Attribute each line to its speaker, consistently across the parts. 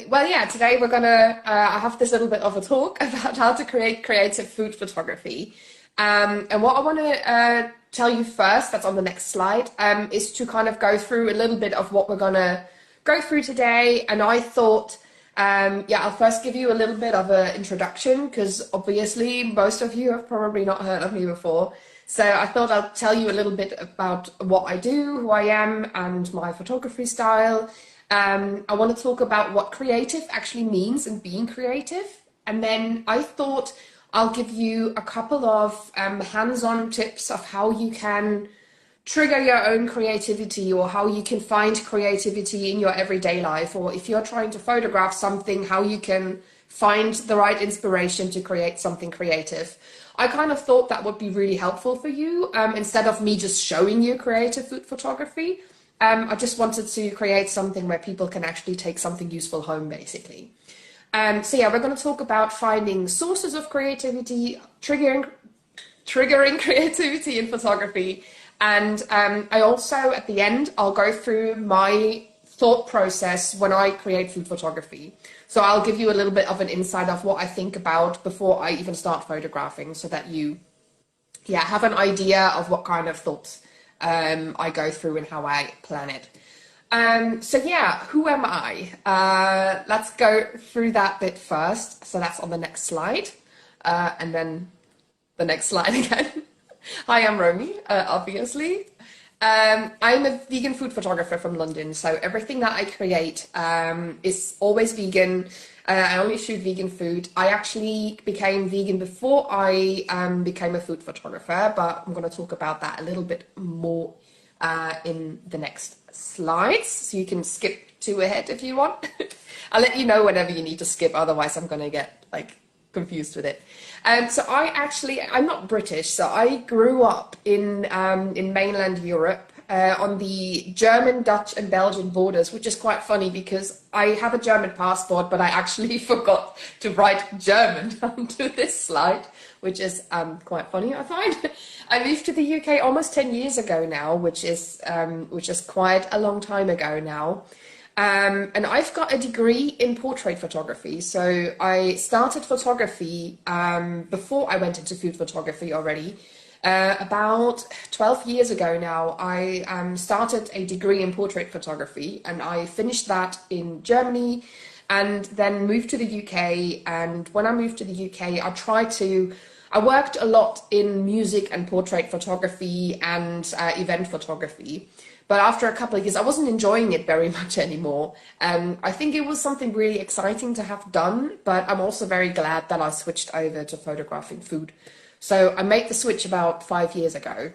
Speaker 1: Well, yeah, today we're gonna I have this little bit of a talk about how to create creative food photography. And what I want to tell you first, that's on the next slide, is to kind of go through a little bit of what we're gonna go through today. And I thought, yeah, I'll first give you a little bit of an introduction because obviously most of you have probably not heard of me before. So I thought I'll tell you a little bit about what I do, who I am, and my photography style. I want to talk about what creative actually means and being creative. And then I thought I'll give you a couple of hands-on tips of how you can trigger your own creativity or how you can find creativity in your everyday life, or if you're trying to photograph something, how you can find the right inspiration to create something creative. I kind of thought that would be really helpful for you instead of me just showing you creative food photography. I just wanted to create something where people can actually take something useful home, basically. So yeah, we're going to talk about finding sources of creativity, triggering creativity in photography. And I also, at the end, I'll go through my thought process when I create food photography. So I'll give you a little bit of an insight of what I think about before I even start photographing so that you, yeah, have an idea of what kind of thoughts I go through and how I plan it. So yeah, who am I? Let's go through that bit first. So that's on the next slide. And then the next slide again. Hi, I'm Romy, obviously. I'm a vegan food photographer from London, so everything that I create is always vegan. I only shoot vegan food. I actually became vegan before I became a food photographer, but I'm going to talk about that a little bit more in the next slides, so you can skip two ahead if you want. I'll let you know whenever you need to skip, otherwise I'm going to get confused with it. So I'm not British, so I grew up in mainland Europe on the German, Dutch and Belgian borders, which is quite funny because I have a German passport, but I actually forgot to write German onto this slide, which is quite funny, I find. I moved to the UK almost 10 years ago now, which is quite a long time ago now. And I've got a degree in portrait photography. So I started photography before I went into food photography already. About 12 years ago now, I started a degree in portrait photography and I finished that in Germany and then moved to the UK. And when I moved to the UK, I worked a lot in music and portrait photography and event photography. But after a couple of years, I wasn't enjoying it very much anymore. I think it was something really exciting to have done, but I'm also very glad that I switched over to photographing food. So I made the switch about 5 years ago.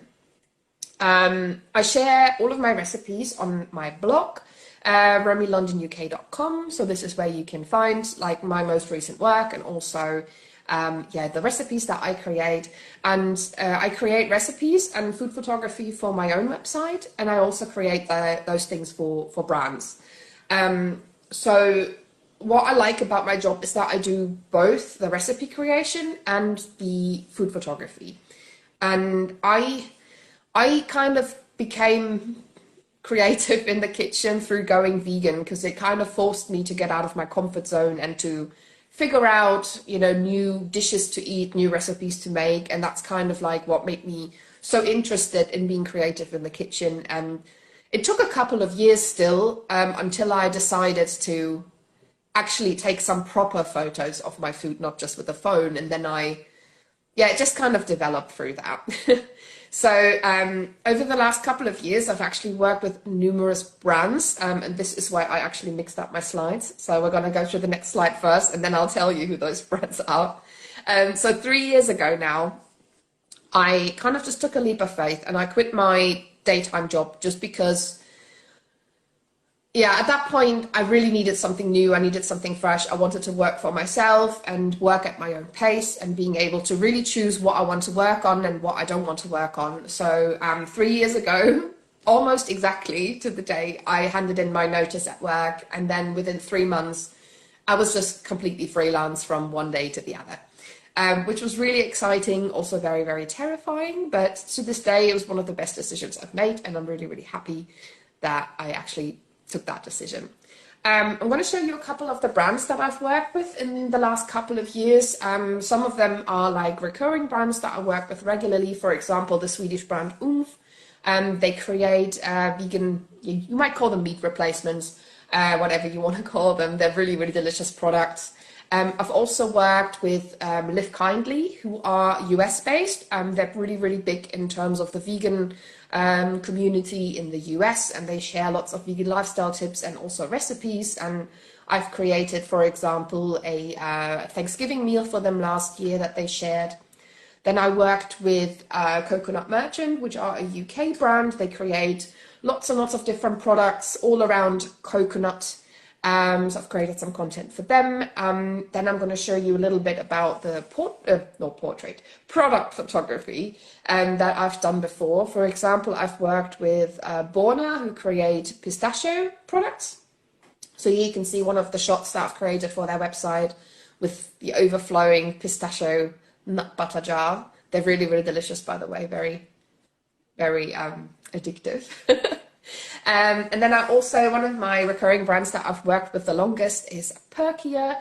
Speaker 1: I share all of my recipes on my blog, romylondonuk.com. So this is where you can find my most recent work and also the recipes that I create. And I create recipes and food photography for my own website, and I also create those things for brands. So what I like about my job is that I do both the recipe creation and the food photography. And I kind of became creative in the kitchen through going vegan because it kind of forced me to get out of my comfort zone and to figure out, new dishes to eat, new recipes to make. And that's kind of what made me so interested in being creative in the kitchen. And it took a couple of years still until I decided to actually take some proper photos of my food, not just with a phone. And then it just kind of developed through that. So over the last couple of years, I've actually worked with numerous brands, and this is why I actually mixed up my slides. So we're going to go through the next slide first, and then I'll tell you who those brands are. So 3 years ago now, I kind of just took a leap of faith, and I quit my daytime job just because, at that point, I really needed something new. I needed something fresh. I wanted to work for myself and work at my own pace and being able to really choose what I want to work on and what I don't want to work on. So 3 years ago, almost exactly to the day, I handed in my notice at work. And then within 3 months, I was just completely freelance from one day to the other, which was really exciting, also very, very terrifying. But to this day, it was one of the best decisions I've made. And I'm really, really happy that I actually took that decision. I'm going to show you a couple of the brands that I've worked with in the last couple of years. Some of them are like recurring brands that I work with regularly. For example, the Swedish brand Oomph. They create vegan, you might call them meat replacements, whatever you want to call them. They're really, really delicious products. I've also worked with Live Kindly, who are US based. They're really, really big in terms of the vegan community in the US, and they share lots of vegan lifestyle tips and also recipes. And I've created, for example, a Thanksgiving meal for them last year that they shared. Then I worked with Coconut Merchant, which are a UK brand. They create lots and lots of different products all around coconut. So I've created some content for them. Then I'm going to show you a little bit about the product photography that I've done before. For example, I've worked with Borna, who create pistachio products. So here you can see one of the shots that I've created for their website with the overflowing pistachio nut butter jar. They're really, really delicious, by the way. Very, very addictive. And then I also, one of my recurring brands that I've worked with the longest is Perkia.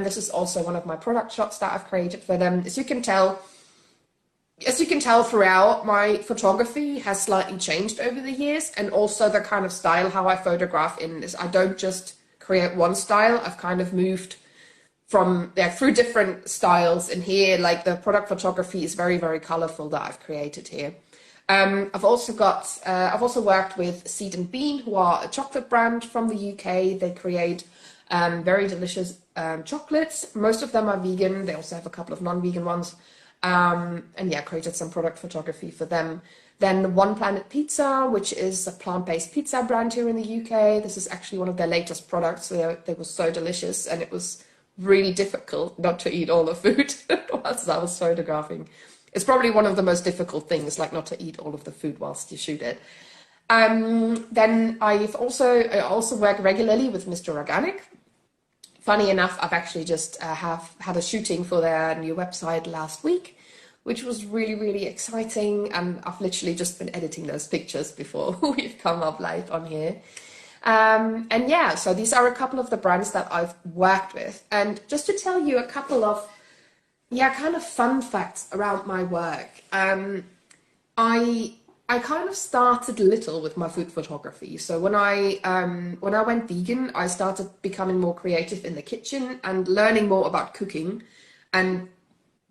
Speaker 1: This is also one of my product shots that I've created for them. As you can tell throughout, my photography has slightly changed over the years, and also the kind of style how I photograph in this. I don't just create one style. I've kind of moved from through different styles, and here like the product photography is very, very colorful that I've created here. I've also worked with Seed and Bean, who are a chocolate brand from the UK. They create very delicious chocolates. Most of them are vegan. They also have a couple of non-vegan ones. And yeah, created some product photography for them. Then One Planet Pizza, which is a plant-based pizza brand here in the UK. This is actually one of their latest products. They were so delicious, and it was really difficult not to eat all the food whilst I was photographing. It's probably one of the most difficult things, like not to eat all of the food whilst you shoot it. Then I also work regularly with Mr. Organic. Funny enough, I've actually just have had a shooting for their new website last week, which was really, really exciting. And I've literally just been editing those pictures before we've come up live on here. And yeah, so these are a couple of the brands that I've worked with. And just to tell you a couple of kind of fun facts around my work. I kind of started little with my food photography. So when I went vegan, I started becoming more creative in the kitchen and learning more about cooking and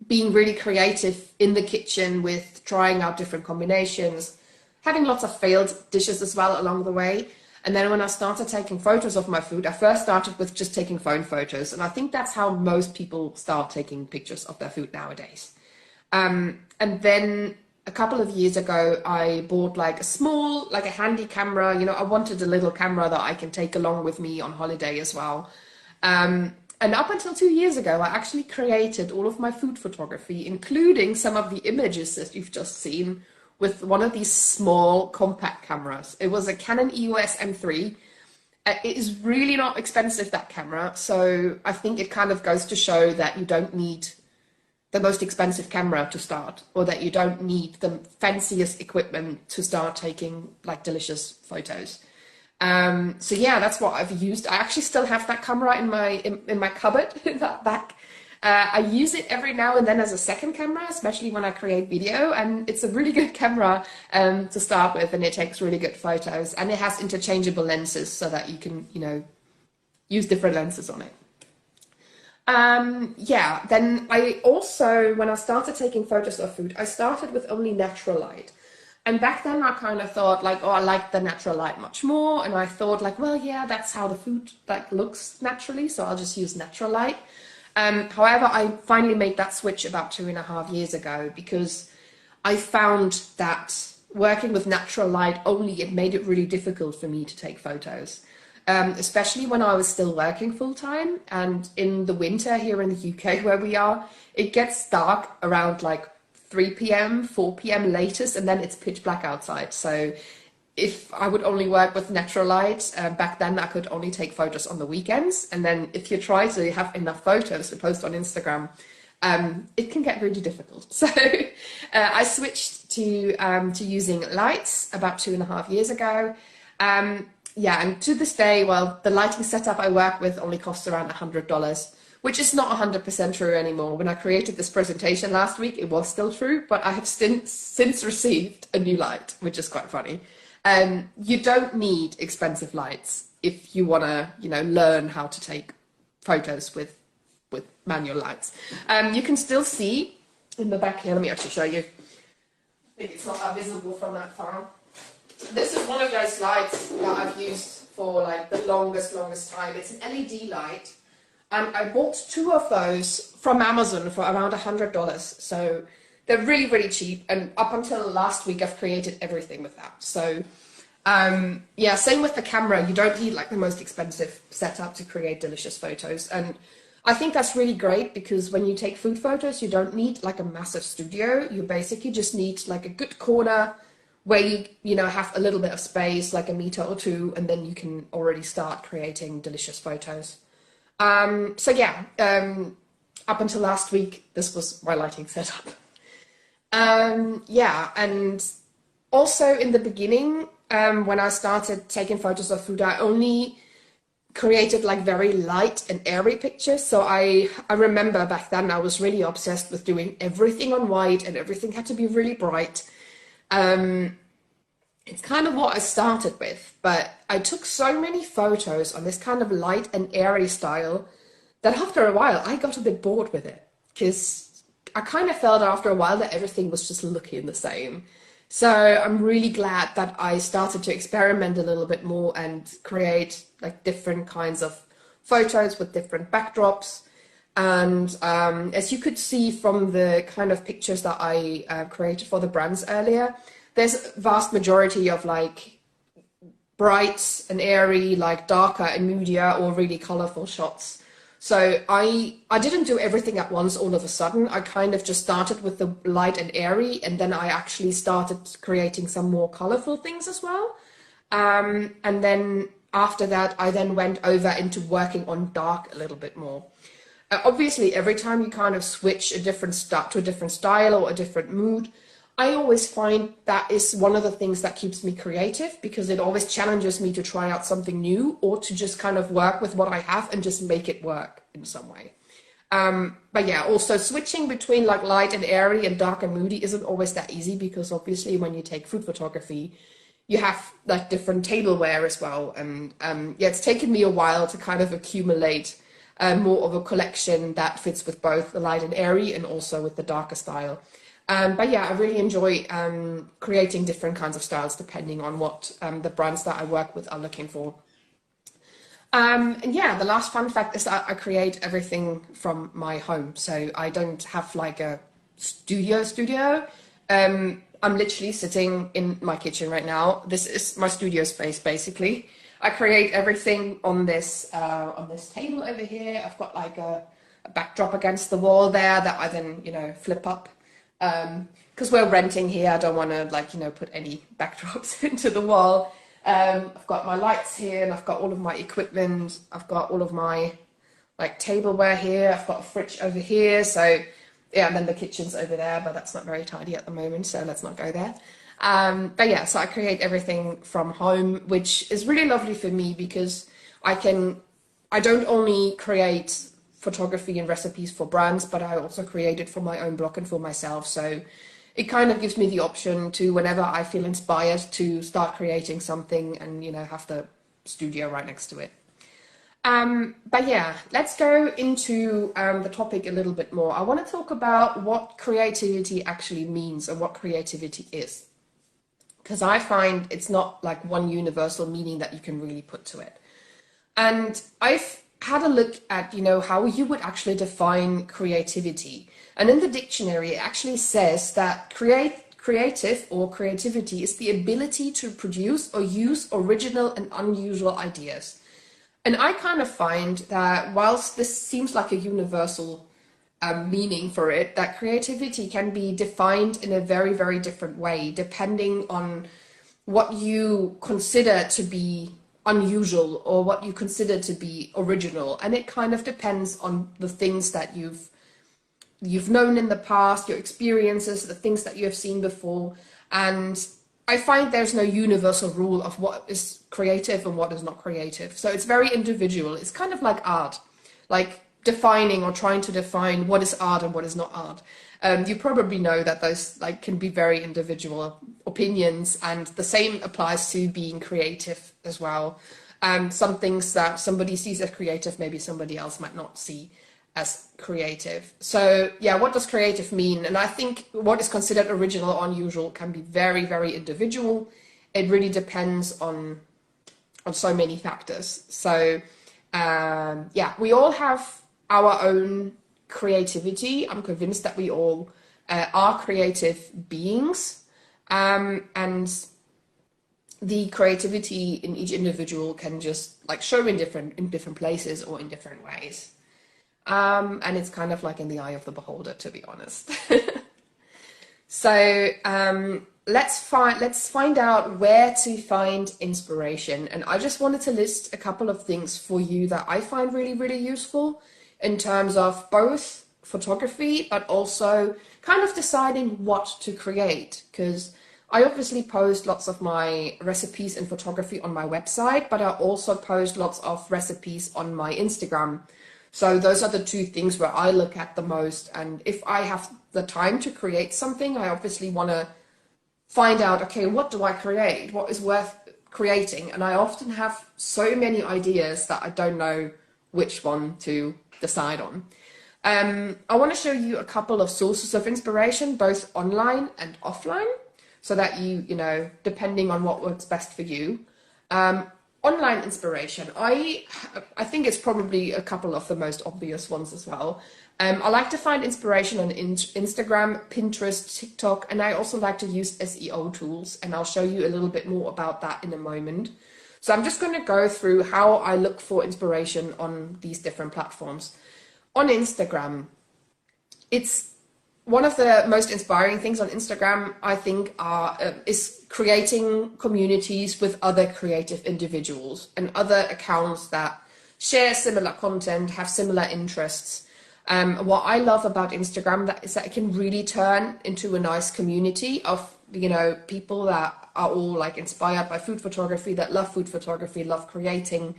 Speaker 1: being really creative in the kitchen with trying out different combinations, having lots of failed dishes as well along the way. And then when I started taking photos of my food, I first started with just taking phone photos. And I think that's how most people start taking pictures of their food nowadays. And then a couple of years ago, I bought like a handy camera. I wanted a little camera that I can take along with me on holiday as well. And up until 2 years ago, I actually created all of my food photography, including some of the images that you've just seen, with one of these small compact cameras. It was a Canon EOS M3. It is really not expensive, that camera. So I think it kind of goes to show that you don't need the most expensive camera to start, or that you don't need the fanciest equipment to start taking like delicious photos. So yeah, that's what I've used. I actually still have that camera in my cupboard in that back. I use it every now and then as a second camera, especially when I create video, and it's a really good camera to start with, and it takes really good photos, and it has interchangeable lenses so that you can, use different lenses on it. Then I also, when I started taking photos of food, I started with only natural light. And back then I kind of thought like, I like the natural light much more. And I thought like, well, yeah, that's how the food like looks naturally, so I'll just use natural light. However, I finally made that switch about 2.5 years ago, because I found that working with natural light only, it made it really difficult for me to take photos, especially when I was still working full time. And in the winter here in the UK where we are, it gets dark around like 3 p.m., 4 p.m. latest, and then it's pitch black outside. So if I would only work with natural light, back then I could only take photos on the weekends. And then if you try to have enough photos to post on Instagram, it can get really difficult. So I switched to using lights about 2.5 years ago. yeah, and to this day, well, the lighting setup I work with only costs around $100, which is not 100% true anymore. When I created this presentation last week, it was still true, but I have since received a new light, which is quite funny. You don't need expensive lights if you want to, learn how to take photos with manual lights. You can still see in the back here. Let me actually show you. I think it's not that visible from that far. This is one of those lights that I've used for like the longest time. It's an LED light, and I bought 2 of those from Amazon for around $100. So they're really, really cheap. And up until last week, I've created everything with that. So yeah, same with the camera. You don't need like the most expensive setup to create delicious photos. And I think that's really great because when you take food photos, you don't need like a massive studio. You basically just need like a good corner where you have a little bit of space, like a meter or 2, and then you can already start creating delicious photos. So yeah, up until last week, this was my lighting setup. Yeah, and also in the beginning, when I started taking photos of food, I only created like very light and airy pictures. So I remember back then I was really obsessed with doing everything on white and everything had to be really bright. It's kind of what I started with, but I took so many photos on this kind of light and airy style that after a while I got a bit bored with it because I kind of felt after a while that everything was just looking the same. So I'm really glad that I started to experiment a little bit more and create like different kinds of photos with different backdrops. And as you could see from the kind of pictures that I created for the brands earlier, there's a vast majority of like bright and airy, like darker and moodier or really colorful shots. So I didn't do everything at once all of a sudden. I kind of just started with the light and airy, and then I actually started creating some more colorful things as well. And then after that, I then went over into working on dark a little bit more. Obviously, every time you kind of switch to a different style or a different mood, I always find that is one of the things that keeps me creative because it always challenges me to try out something new or to just kind of work with what I have and just make it work in some way. But yeah, also switching between like light and airy and dark and moody isn't always that easy because obviously when you take food photography, you have like different tableware as well. And yeah, it's taken me a while to kind of accumulate more of a collection that fits with both the light and airy and also with the darker style. But yeah, I really enjoy creating different kinds of styles depending on what the brands that I work with are looking for. And yeah, the last fun fact is that I create everything from my home. So I don't have like a studio. I'm literally sitting in my kitchen right now. This is my studio space, basically. I create everything on this table over here. I've got like a backdrop against the wall there that I then, flip up. Because we're renting here, I don't want to put any backdrops into the wall. I've got my lights here and I've got all of my equipment. I've got all of my tableware here. I've got a fridge over here. So yeah, and then the kitchen's over there, but that's not very tidy at the moment, so let's not go there. But yeah, so I create everything from home, which is really lovely for me because I don't only create photography and recipes for brands, but I also create it for my own blog and for myself. So it kind of gives me the option to, whenever I feel inspired, to start creating something and, have the studio right next to it. But yeah, let's go into the topic a little bit more. I want to talk about what creativity actually means and what creativity is. Because I find it's not like one universal meaning that you can really put to it. And I've had a look at, how you would actually define creativity. And in the dictionary, it actually says that creative or creativity is the ability to produce or use original and unusual ideas. And I kind of find that whilst this seems like a universal meaning for it, that creativity can be defined in a very, very different way, depending on what you consider to be unusual or what you consider to be original. And it kind of depends on the things that you've known in the past, your experiences, the things that you have seen before. And I find there's no universal rule of what is creative and what is not creative. So it's very individual. It's kind of like art, like defining or trying to define what is art and what is not art. You probably know that those like can be very individual opinions, and the same applies to being creative as well. Some things that somebody sees as creative, maybe somebody else might not see as creative. So yeah, what does creative mean? And I think what is considered original or unusual can be very, very individual. It really depends on so many factors. So yeah, we all have our own creativity. I'm convinced that we all are creative beings, and the creativity in each individual can just like show in different places or in different ways. And it's kind of like in the eye of the beholder, to be honest. So let's find out where to find inspiration. And I just wanted to list a couple of things for you that I find really, really useful in terms of both photography, but also kind of deciding what to create. Because I obviously post lots of my recipes in photography on my website, but I also post lots of recipes on my Instagram. So those are the two things where I look at the most. And if I have the time to create something, I obviously want to find out, okay, what do I create? What is worth creating? And I often have so many ideas that I don't know which one to decide on. I want to show you a couple of sources of inspiration, both online and offline, so that you know, depending on what works best for you. Online inspiration, I think it's probably a couple of the most obvious ones as well. I like to find inspiration on Instagram, Pinterest, TikTok, and I also like to use SEO tools, and I'll show you a little bit more about that in a moment. So I'm just going to go through how I look for inspiration on these different platforms. On Instagram, it's one of the most inspiring things on Instagram, I think, is creating communities with other creative individuals and other accounts that share similar content, have similar interests. What I love about Instagram is that it can really turn into a nice community of, you know, people that are all like inspired by food photography, that love food photography, love creating.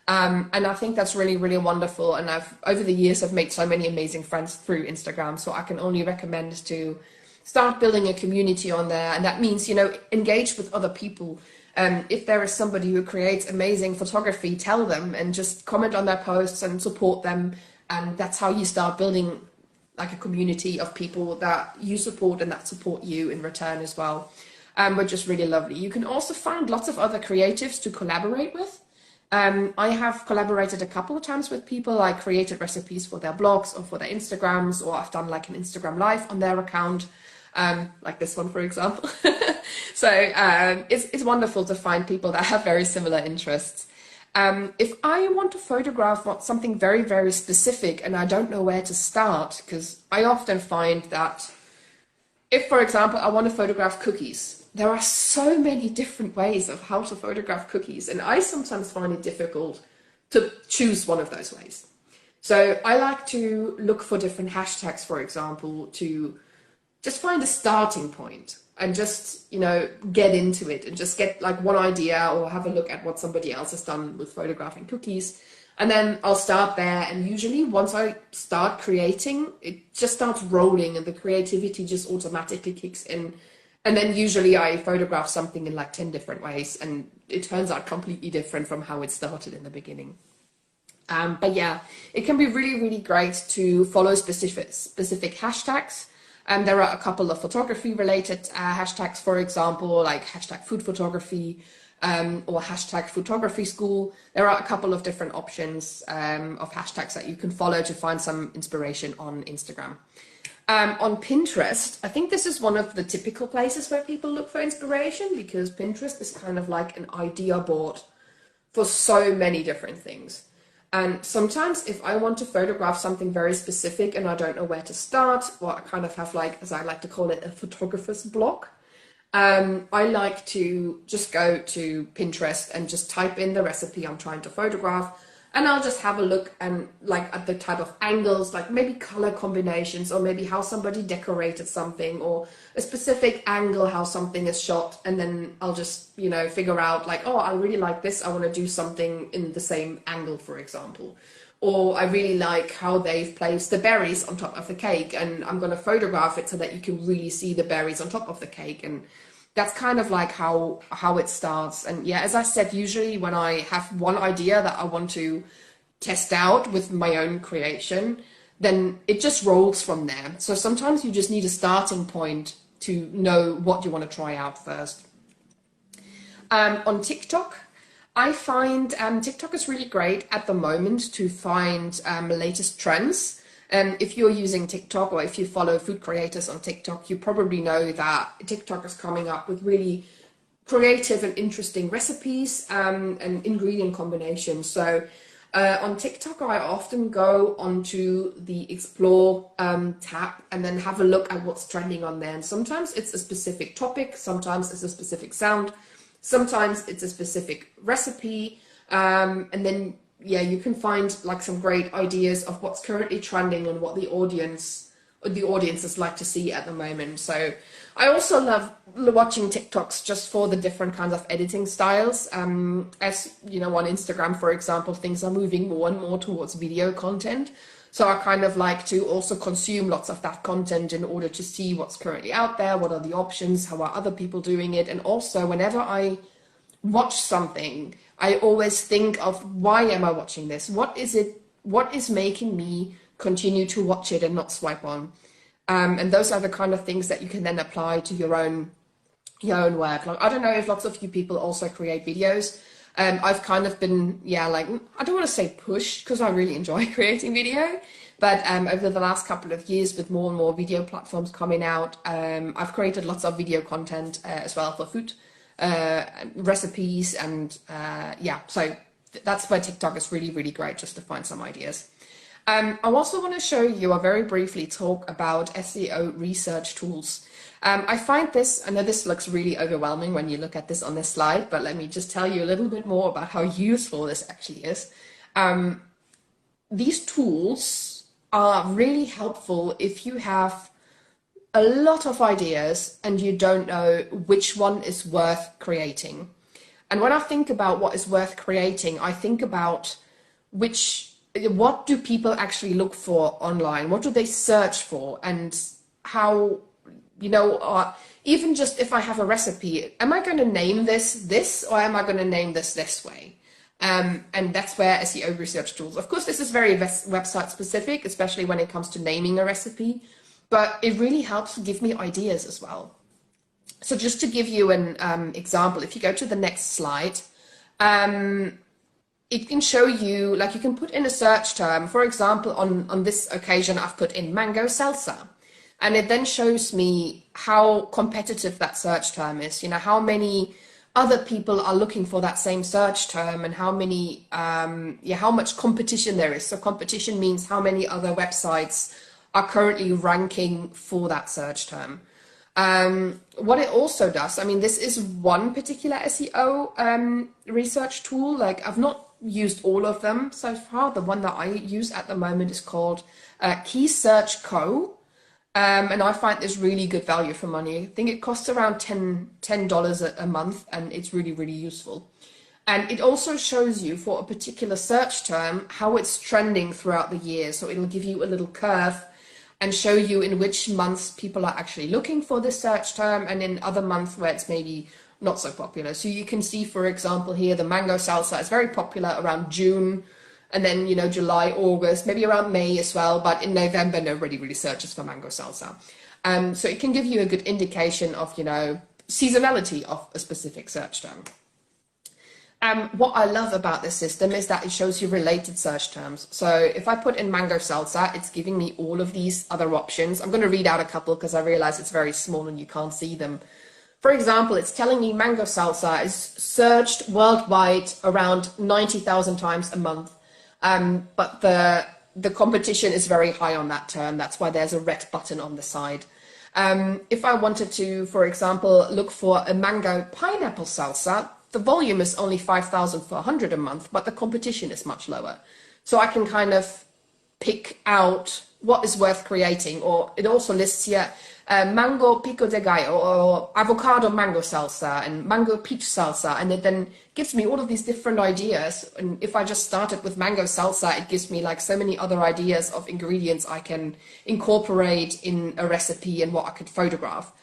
Speaker 1: And I think that's really, really wonderful. And over the years, I've made so many amazing friends through Instagram. So I can only recommend to start building a community on there. And that means, you know, engage with other people. If there is somebody who creates amazing photography, tell them and just comment on their posts and support them. And that's how you start building like a community of people that you support and that support you in return as well, which is really lovely. You can also find lots of other creatives to collaborate with. I have collaborated a couple of times with people. I created recipes for their blogs or for their Instagrams, or I've done like an Instagram live on their account, like this one, for example. So it's wonderful to find people that have very similar interests. If I want to photograph something very, very specific and I don't know where to start, because I often find that if, for example, I want to photograph cookies, there are so many different ways of how to photograph cookies, and I sometimes find it difficult to choose one of those ways. So I like to look for different hashtags, for example, to just find a starting point and just, you know, get into it and just get like one idea or have a look at what somebody else has done with photographing cookies. And then I'll start there, and usually once I start creating, it just starts rolling and the creativity just automatically kicks in. And then usually I photograph something in like 10 different ways, and it turns out completely different from how it started in the beginning. But yeah, it can be really, really great to follow specific hashtags. And there are a couple of photography related hashtags, for example, like hashtag food photography or hashtag photography school. There are a couple of different options of hashtags that you can follow to find some inspiration on Instagram. On Pinterest, I think this is one of the typical places where people look for inspiration, because Pinterest is kind of like an idea board for so many different things. And sometimes if I want to photograph something very specific and I don't know where to start, well, I kind of have like, as I like to call it, a photographer's block. I like to just go to Pinterest and just type in the recipe I'm trying to photograph. And I'll just have a look and like at the type of angles, like maybe color combinations, or maybe how somebody decorated something, or a specific angle, how something is shot. And then I'll just, you know, figure out like, oh, I really like this. I want to do something in the same angle, for example. Or I really like how they've placed the berries on top of the cake, and I'm going to photograph it so that you can really see the berries on top of the cake. And that's kind of like how it starts. And yeah, as I said, usually when I have one idea that I want to test out with my own creation, then it just rolls from there. So sometimes you just need a starting point to know what you want to try out first. On TikTok, I find TikTok is really great at the moment to find latest trends. If you're using TikTok, or if you follow food creators on TikTok, you probably know that TikTok is coming up with really creative and interesting recipes and ingredient combinations. So on TikTok, I often go onto the Explore tab and then have a look at what's trending on there. And sometimes it's a specific topic, sometimes it's a specific sound, sometimes it's a specific recipe, and then yeah, you can find like some great ideas of what's currently trending and what the audiences like to see at the moment. So I also love watching TikToks just for the different kinds of editing styles. As you know, on Instagram, for example, things are moving more and more towards video content. So I kind of like to also consume lots of that content in order to see what's currently out there, what are the options, how are other people doing it. And also whenever I watch something, I always think of, why am I watching this? What is it? What is making me continue to watch it and not swipe on? And those are the kind of things that you can then apply to your own work. Like, I don't know if lots of you people also create videos. I've kind of been, yeah, like, I don't want to say pushed, because I really enjoy creating video, but over the last couple of years, with more and more video platforms coming out, I've created lots of video content as well for food recipes, and yeah, so that's where TikTok is really, really great, just to find some ideas. I also want to show you, or very briefly talk about SEO research tools. I find this, I know this looks really overwhelming when you look at this on this slide, but let me just tell you a little bit more about how useful this actually is. These tools are really helpful if you have a lot of ideas and you don't know which one is worth creating. And when I think about what is worth creating, I think about what do people actually look for online? What do they search for? And how, you know, even just if I have a recipe, am I going to name this, or am I going to name this way? And that's where SEO research tools, of course, this is very website specific, especially when it comes to naming a recipe, but it really helps give me ideas as well. So just to give you an example, if you go to the next slide, it can show you, like, you can put in a search term. For example, on this occasion, I've put in mango salsa, and it then shows me how competitive that search term is, you know, how many other people are looking for that same search term, and how many, how much competition there is. So competition means how many other websites are currently ranking for that search term. What it also does, I mean, this is one particular SEO research tool. Like, I've not used all of them so far. The one that I use at the moment is called Key Search Co. And I find this really good value for money. I think it costs around $10 a month, and it's really, really useful. And it also shows you for a particular search term how it's trending throughout the year. So it'll give you a little curve and show you in which months people are actually looking for this search term, and in other months where it's maybe not so popular. So you can see, for example, here the mango salsa is very popular around June, and then, you know, July, August, maybe around May as well, but in November nobody really searches for mango salsa. So it can give you a good indication of, you know, seasonality of a specific search term. What I love about this system is that it shows you related search terms. So if I put in mango salsa, it's giving me all of these other options. I'm going to read out a couple because I realize it's very small and you can't see them. For example, it's telling me mango salsa is searched worldwide around 90,000 times a month. But the competition is very high on that term. That's why there's a red button on the side. If I wanted to, for example, look for a mango pineapple salsa, the volume is only 5,400 a month, but the competition is much lower. So I can kind of pick out what is worth creating, or it also lists here mango pico de gallo or avocado mango salsa and mango peach salsa, and it then gives me all of these different ideas. And if I just started with mango salsa, it gives me like so many other ideas of ingredients I can incorporate in a recipe and what I could photograph.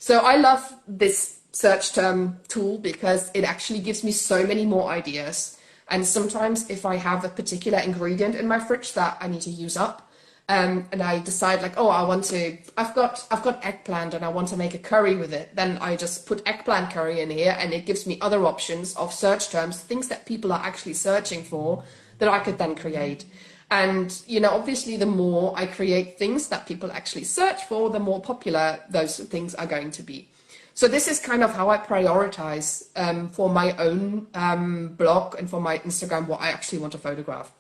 Speaker 1: So I love this search term tool because it actually gives me so many more ideas. And sometimes if I have a particular ingredient in my fridge that I need to use up, and I decide like, oh, I've got eggplant and I want to make a curry with it, then I just put eggplant curry in here, and it gives me other options of search terms, things that people are actually searching for that I could then create. And, you know, obviously the more I create things that people actually search for, the more popular those things are going to be. So this is kind of how I prioritize for my own blog and for my Instagram what I actually want to photograph.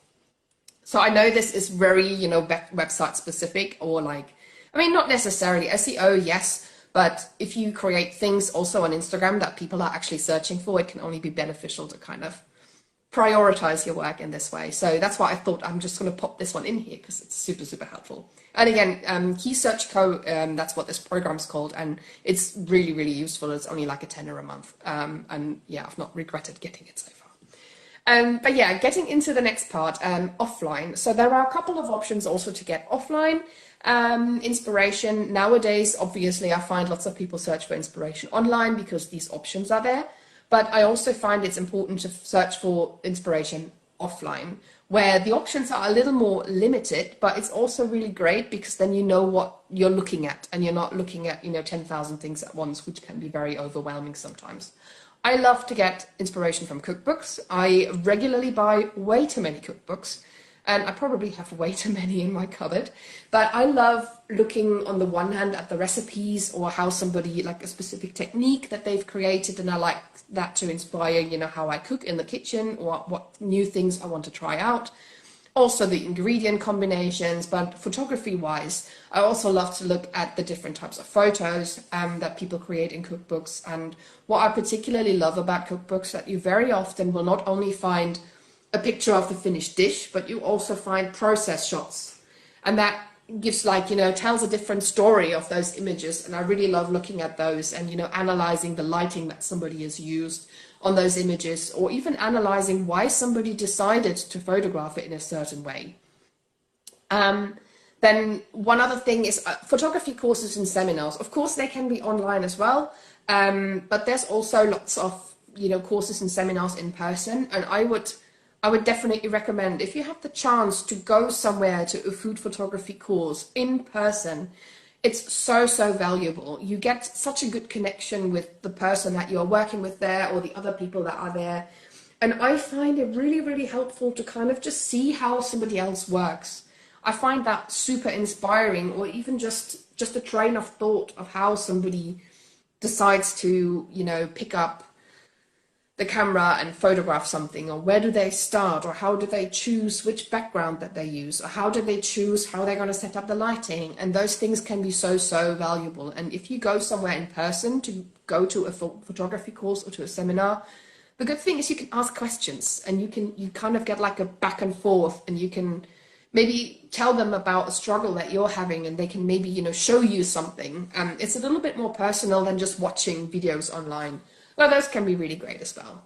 Speaker 1: So I know this is very, you know, website specific, or like, I mean, not necessarily SEO, yes, but if you create things also on Instagram that people are actually searching for, it can only be beneficial to kind of prioritize your work in this way. So that's why I thought I'm just going to pop this one in here because it's super, super helpful. And again, Key Search Co, that's what this program's called, and it's really, really useful. It's only like a tenner a month. And yeah, I've not regretted getting it so far. But yeah, getting into the next part, offline. So there are a couple of options also to get offline inspiration. Nowadays, obviously, I find lots of people search for inspiration online because these options are there. But I also find it's important to search for inspiration offline, where the options are a little more limited, but it's also really great because then you know what you're looking at, and you're not looking at, you know, 10,000 things at once, which can be very overwhelming sometimes. I love to get inspiration from cookbooks. I regularly buy way too many cookbooks, and I probably have way too many in my cupboard. But I love looking on the one hand at the recipes, or how somebody, like a specific technique that they've created, and I like that to inspire, you know, how I cook in the kitchen, or what new things I want to try out. Also the ingredient combinations, but photography wise, I also love to look at the different types of photos that people create in cookbooks. And what I particularly love about cookbooks, that you very often will not only find a picture of the finished dish, but you also find process shots. And that gives, like, you know, tells a different story of those images. And I really love looking at those and, you know, analyzing the lighting that somebody has used on those images, or even analyzing why somebody decided to photograph it in a certain way. Then one other thing is photography courses and seminars. Of course, they can be online as well, but there's also lots of, you know, courses and seminars in person. And I would definitely recommend, if you have the chance to go somewhere to a food photography course in person, it's so, so valuable. You get such a good connection with the person that you're working with there, or the other people that are there. And I find it really, really helpful to kind of just see how somebody else works. I find that super inspiring, or even just a train of thought of how somebody decides to, you know, pick up the camera and photograph something, or where do they start, or how do they choose which background that they use, or how do they choose how they're going to set up the lighting. And those things can be so, so valuable. And if you go somewhere in person to go to a photography course or to a seminar, the good thing is you can ask questions, and you kind of get like a back and forth, and you can maybe tell them about a struggle that you're having, and they can maybe, you know, show you something. It's a little bit more personal than just watching videos online. Well, those can be really great as well.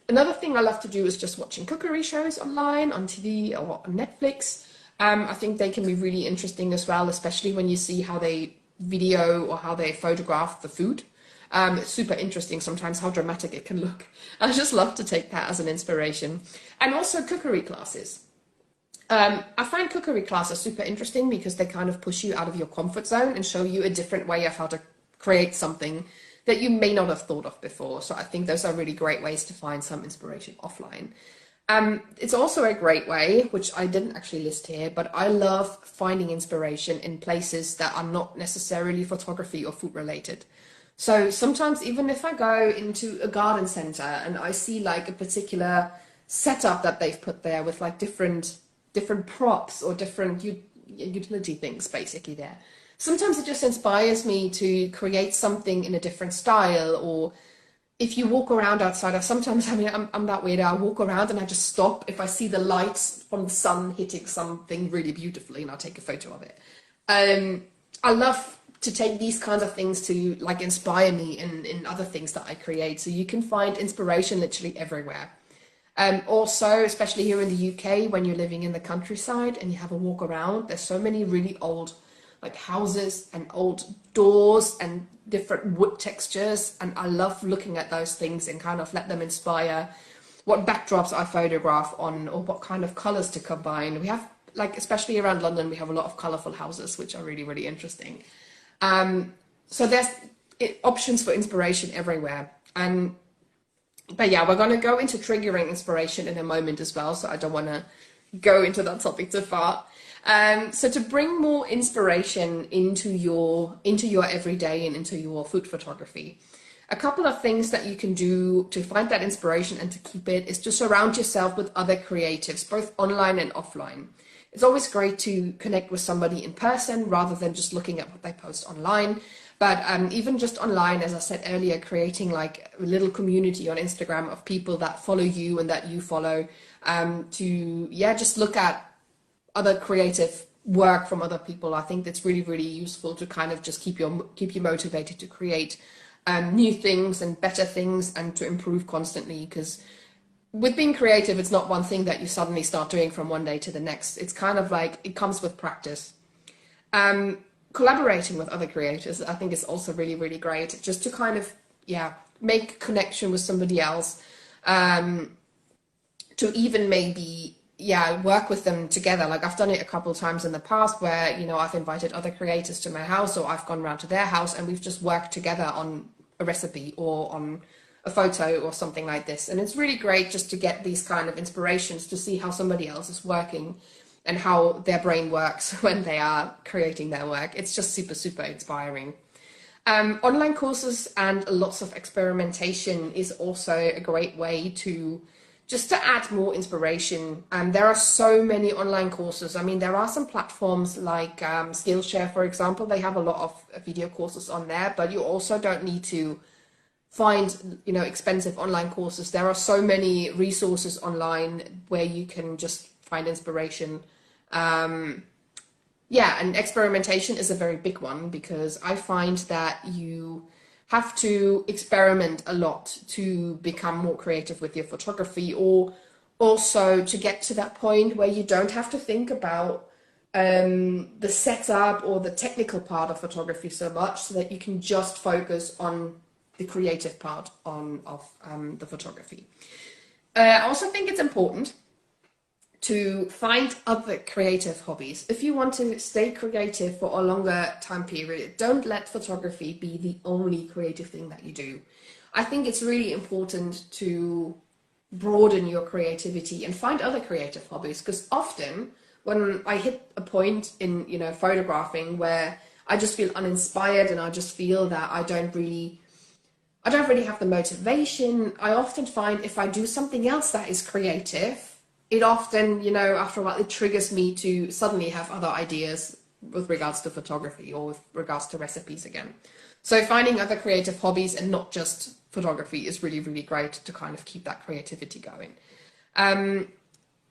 Speaker 1: Another thing I love to do is just watching cookery shows online, on TV or on Netflix. I think they can be really interesting as well, especially when you see how they video or how they photograph the food. It's super interesting sometimes how dramatic it can look. I just love to take that as an inspiration. And also cookery classes. I find cookery classes super interesting because they kind of push you out of your comfort zone and show you a different way of how to create something that you may not have thought of before. So I think those are really great ways to find some inspiration offline. It's also a great way, which I didn't actually list here, but I love finding inspiration in places that are not necessarily photography or food related. So sometimes even if I go into a garden center and I see like a particular setup that they've put there with like different props or different utility things basically there, sometimes it just inspires me to create something in a different style, or if you walk around outside, I sometimes, I mean, I'm that weird. I walk around and I just stop if I see the lights from the sun hitting something really beautifully, and I'll take a photo of it. Um, I love to take these kinds of things to like inspire me in other things that I create. So you can find inspiration literally everywhere. Also, especially here in the UK, when you're living in the countryside and you have a walk around, there's so many really old like houses and old doors and different wood textures. And I love looking at those things and kind of let them inspire what backdrops I photograph on or what kind of colors to combine. We have, like, especially around London, we have a lot of colorful houses, which are really, really interesting. So there's options for inspiration everywhere. And but yeah, we're going to go into triggering inspiration in a moment as well, so I don't want to go into that topic too far. So to bring more inspiration into your everyday and into your food photography, a couple of things that you can do to find that inspiration and to keep it is to surround yourself with other creatives, both online and offline. It's always great to connect with somebody in person rather than just looking at what they post online. But even just online, as I said earlier, creating like a little community on Instagram of people that follow you and that you follow, to just look at other creative work from other people. I think that's really, really useful to kind of just keep you motivated to create new things and better things and to improve constantly. Because with being creative, it's not one thing that you suddenly start doing from one day to the next. It's kind of like it comes with practice. Collaborating with other creators, I think, is also really, really great. Just to kind of, make connection with somebody else, to even maybe, work with them together. Like I've done it a couple of times in the past where, I've invited other creators to my house or I've gone around to their house and we've just worked together on a recipe or on a photo or something like this. And it's really great just to get these kind of inspirations to see how somebody else is working and how their brain works when they are creating their work. It's just super, super inspiring. Online courses and lots of experimentation is also a great way to just to add more inspiration. There are so many online courses. I mean, there are some platforms like Skillshare, for example. They have a lot of video courses on there, but you also don't need to find, expensive online courses. There are so many resources online where you can just find inspiration. And experimentation is a very big one because I find that you have to experiment a lot to become more creative with your photography, or also to get to that point where you don't have to think about the setup or the technical part of photography so much, so that you can just focus on the creative part of the photography. I also think it's important to find other creative hobbies. If you want to stay creative for a longer time period, don't let photography be the only creative thing that you do. I think it's really important to broaden your creativity and find other creative hobbies, because often when I hit a point in, photographing where I just feel uninspired and I just feel that I don't really have the motivation, I often find if I do something else that is creative, it often, after a while, it triggers me to suddenly have other ideas with regards to photography or with regards to recipes again. So finding other creative hobbies and not just photography is really, really great to kind of keep that creativity going.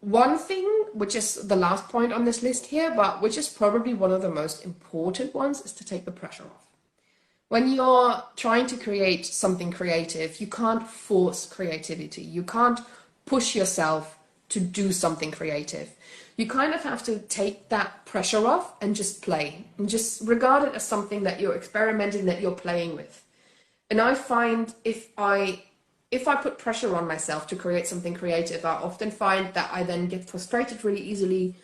Speaker 1: One thing, which is the last point on this list here, but which is probably one of the most important ones, is to take the pressure off. When you're trying to create something creative, you can't force creativity. You can't push yourself to do something creative. You kind of have to take that pressure off and just play and just regard it as something that you're experimenting, that you're playing with. And I find if I put pressure on myself to create something creative, I often find that I then get frustrated really easily.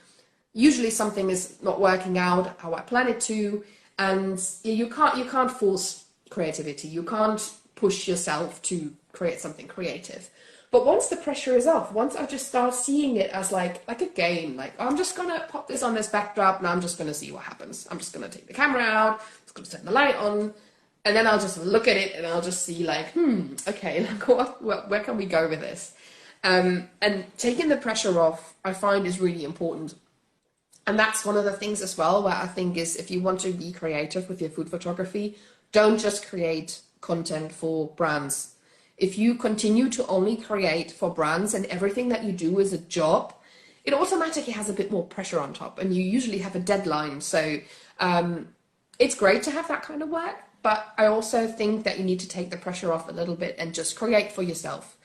Speaker 1: Usually something is not working out how I plan it to, and you can't force creativity. You can't push yourself to create something creative. But once the pressure is off, once I just start seeing it as like a game, like I'm just gonna pop this on this backdrop and I'm just gonna see what happens. I'm just gonna take the camera out, I'm just gonna turn the light on, and then I'll just look at it and I'll just see like, okay, like where can we go with this? And taking the pressure off, I find, is really important. And that's one of the things as well where I think is, if you want to be creative with your food photography, don't just create content for brands. if you continue to only create for brands and everything that you do is a job, it automatically has a bit more pressure on top, and you usually have a deadline. So it's great to have that kind of work, but I also think that you need to take the pressure off a little bit and just create for yourself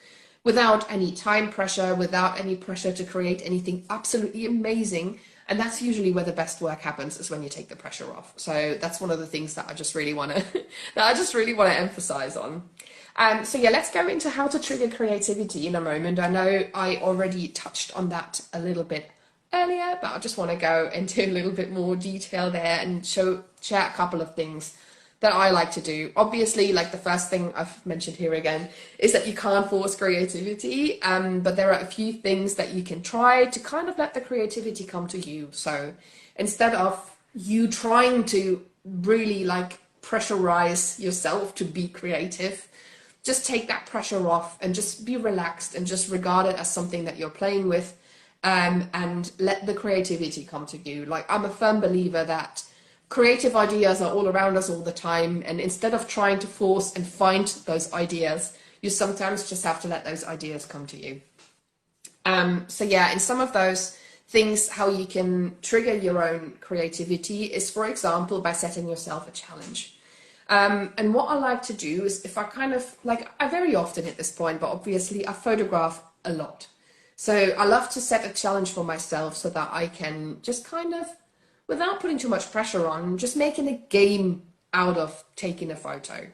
Speaker 1: without any time pressure, without any pressure to create anything absolutely amazing. And that's usually where the best work happens, is when you take the pressure off. So that's one of the things that I just really want to emphasize on. So yeah, let's go into how to trigger creativity in a moment. I know I already touched on that a little bit earlier, but I just want to go into a little bit more detail there and share a couple of things that I like to do. Obviously, like the first thing I've mentioned here again is that you can't force creativity, but there are a few things that you can try to kind of let the creativity come to you. So instead of you trying to really like pressurize yourself to be creative, just take that pressure off and just be relaxed and just regard it as something that you're playing with, and let the creativity come to you. Like, I'm a firm believer that creative ideas are all around us all the time, and instead of trying to force and find those ideas, you sometimes just have to let those ideas come to you. So yeah, in some of those things, how you can trigger your own creativity is, for example, by setting yourself a challenge. And what I like to do is, if I kind of, like, I very often at this point, but obviously I photograph a lot. So I love to set a challenge for myself so that I can just kind of, without putting too much pressure on, just making a game out of taking a photo.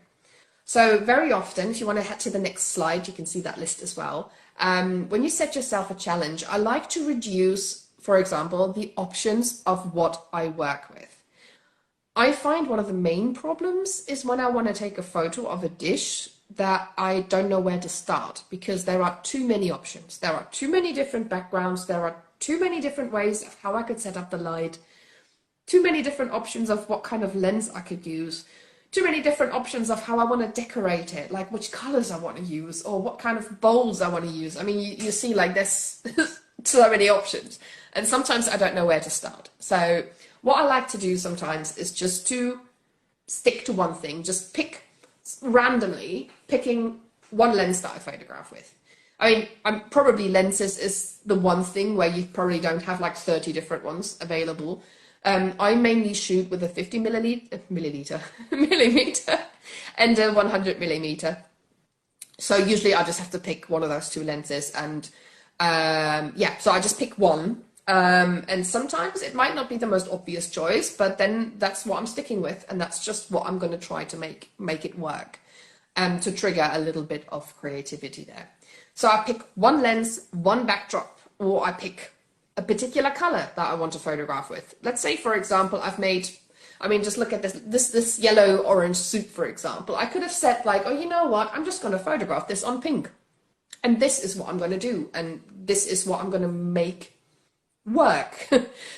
Speaker 1: So very often, if you want to head to the next slide, you can see that list as well. When you set yourself a challenge, I like to reduce, for example, the options of what I work with. I find one of the main problems is when I want to take a photo of a dish that I don't know where to start, because there are too many options. There are too many different backgrounds. There are too many different ways of how I could set up the light. Too many different options of what kind of lens I could use. Too many different options of how I want to decorate it, like which colors I want to use or what kind of bowls I want to use. I mean, you see, like, there's so many options, and sometimes I don't know where to start. So what I like to do sometimes is just to stick to one thing, just randomly picking one lens that I photograph with. I mean, I'm probably lenses is the one thing where you probably don't have like 30 different ones available. I mainly shoot with a 50 millimeter and a 100 millimeter. So usually I just have to pick one of those two lenses, and yeah, so I just pick one. And sometimes it might not be the most obvious choice, but then that's what I'm sticking with, and that's just what I'm going to try to make it work, to trigger a little bit of creativity there. So I pick one lens, one backdrop, or I pick a particular color that I want to photograph with. Let's say, for example, just look at this yellow orange soup, for example. I could have said like, oh, you know what? I'm just going to photograph this on pink. And this is what I'm going to do. And this is what I'm going to make work.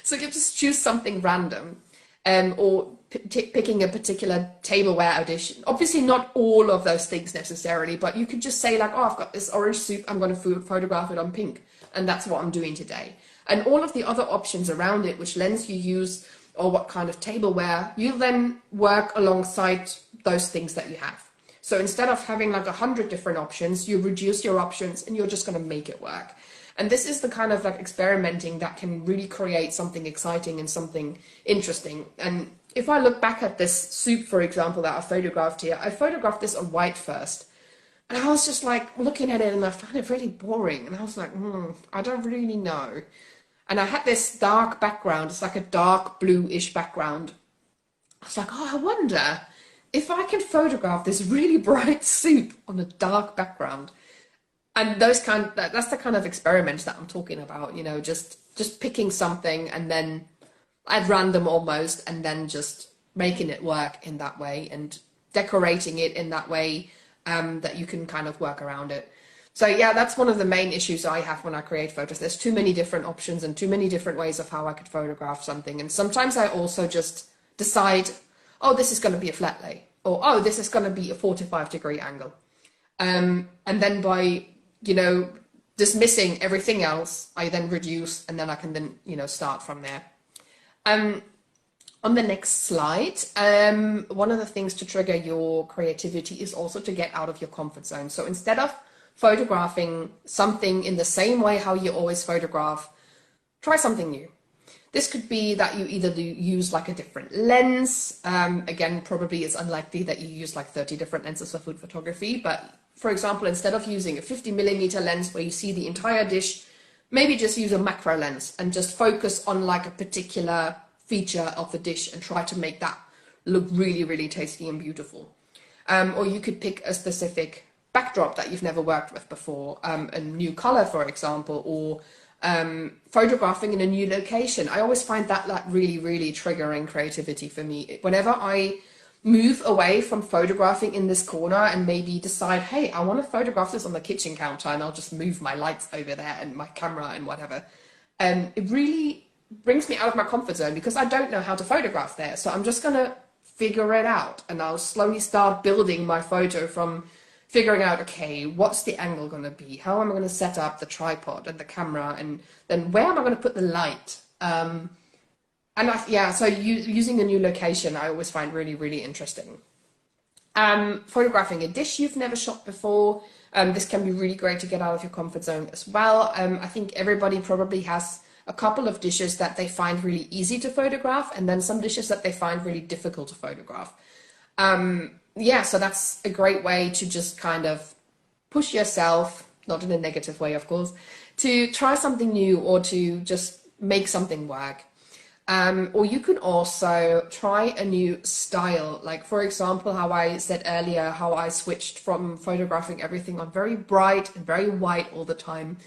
Speaker 1: So you just choose something random, or picking a particular tableware edition. Obviously not all of those things necessarily, but you could just say like, oh, I've got this orange soup, I'm going to photograph it on pink. And that's what I'm doing today. And all of the other options around it, which lens you use or what kind of tableware, you then work alongside those things that you have. So instead of having like 100 different options, you reduce your options and you're just going to make it work. And this is the kind of like experimenting that can really create something exciting and something interesting. And if I look back at this soup, for example, that I photographed here, I photographed this on white first. And I was just like looking at it and I found it really boring. And I was like, I don't really know. And I had this dark background. It's like a dark blue-ish background. I was like, oh, I wonder if I can photograph this really bright soup on a dark background. And that's the kind of experiments that I'm talking about, you know, just picking something and then at random almost, and then just making it work in that way and decorating it in that way, that you can kind of work around it. So yeah, that's one of the main issues I have when I create photos. There's too many different options and too many different ways of how I could photograph something. And sometimes I also just decide, oh, this is going to be a flat lay, or oh, this is going to be a 45-degree angle. And then by, you know, dismissing everything else, I then reduce, and then I can then, you know, start from there. On the next slide, one of the things to trigger your creativity is also to get out of your comfort zone. So instead of photographing something in the same way how you always photograph, try something new. This could be that you either use like a different lens. Again, probably it's unlikely that you use like 30 different lenses for food photography. But for example, instead of using a 50mm lens where you see the entire dish, maybe just use a macro lens and just focus on like a particular feature of the dish and try to make that look really, really tasty and beautiful. Or you could pick a specific backdrop that you've never worked with before, a new color, for example, or photographing in a new location. I always find that like really, really triggering creativity for me. Whenever I move away from photographing in this corner and maybe decide, hey, I want to photograph this on the kitchen counter, and I'll just move my lights over there and my camera and whatever. It really brings me out of my comfort zone because I don't know how to photograph there. So I'm just going to figure it out, and I'll slowly start building my photo from figuring out, okay, what's the angle going to be? How am I going to set up the tripod and the camera? And then where am I going to put the light? So using a new location, I always find really, really interesting. Photographing a dish you've never shot before. This can be really great to get out of your comfort zone as well. I think everybody probably has a couple of dishes that they find really easy to photograph, and then some dishes that they find really difficult to photograph. So that's a great way to just kind of push yourself, not in a negative way, of course, to try something new or to just make something work. Or you could also try a new style. Like, for example, how I said earlier, how I switched from photographing everything on very bright and very white all the time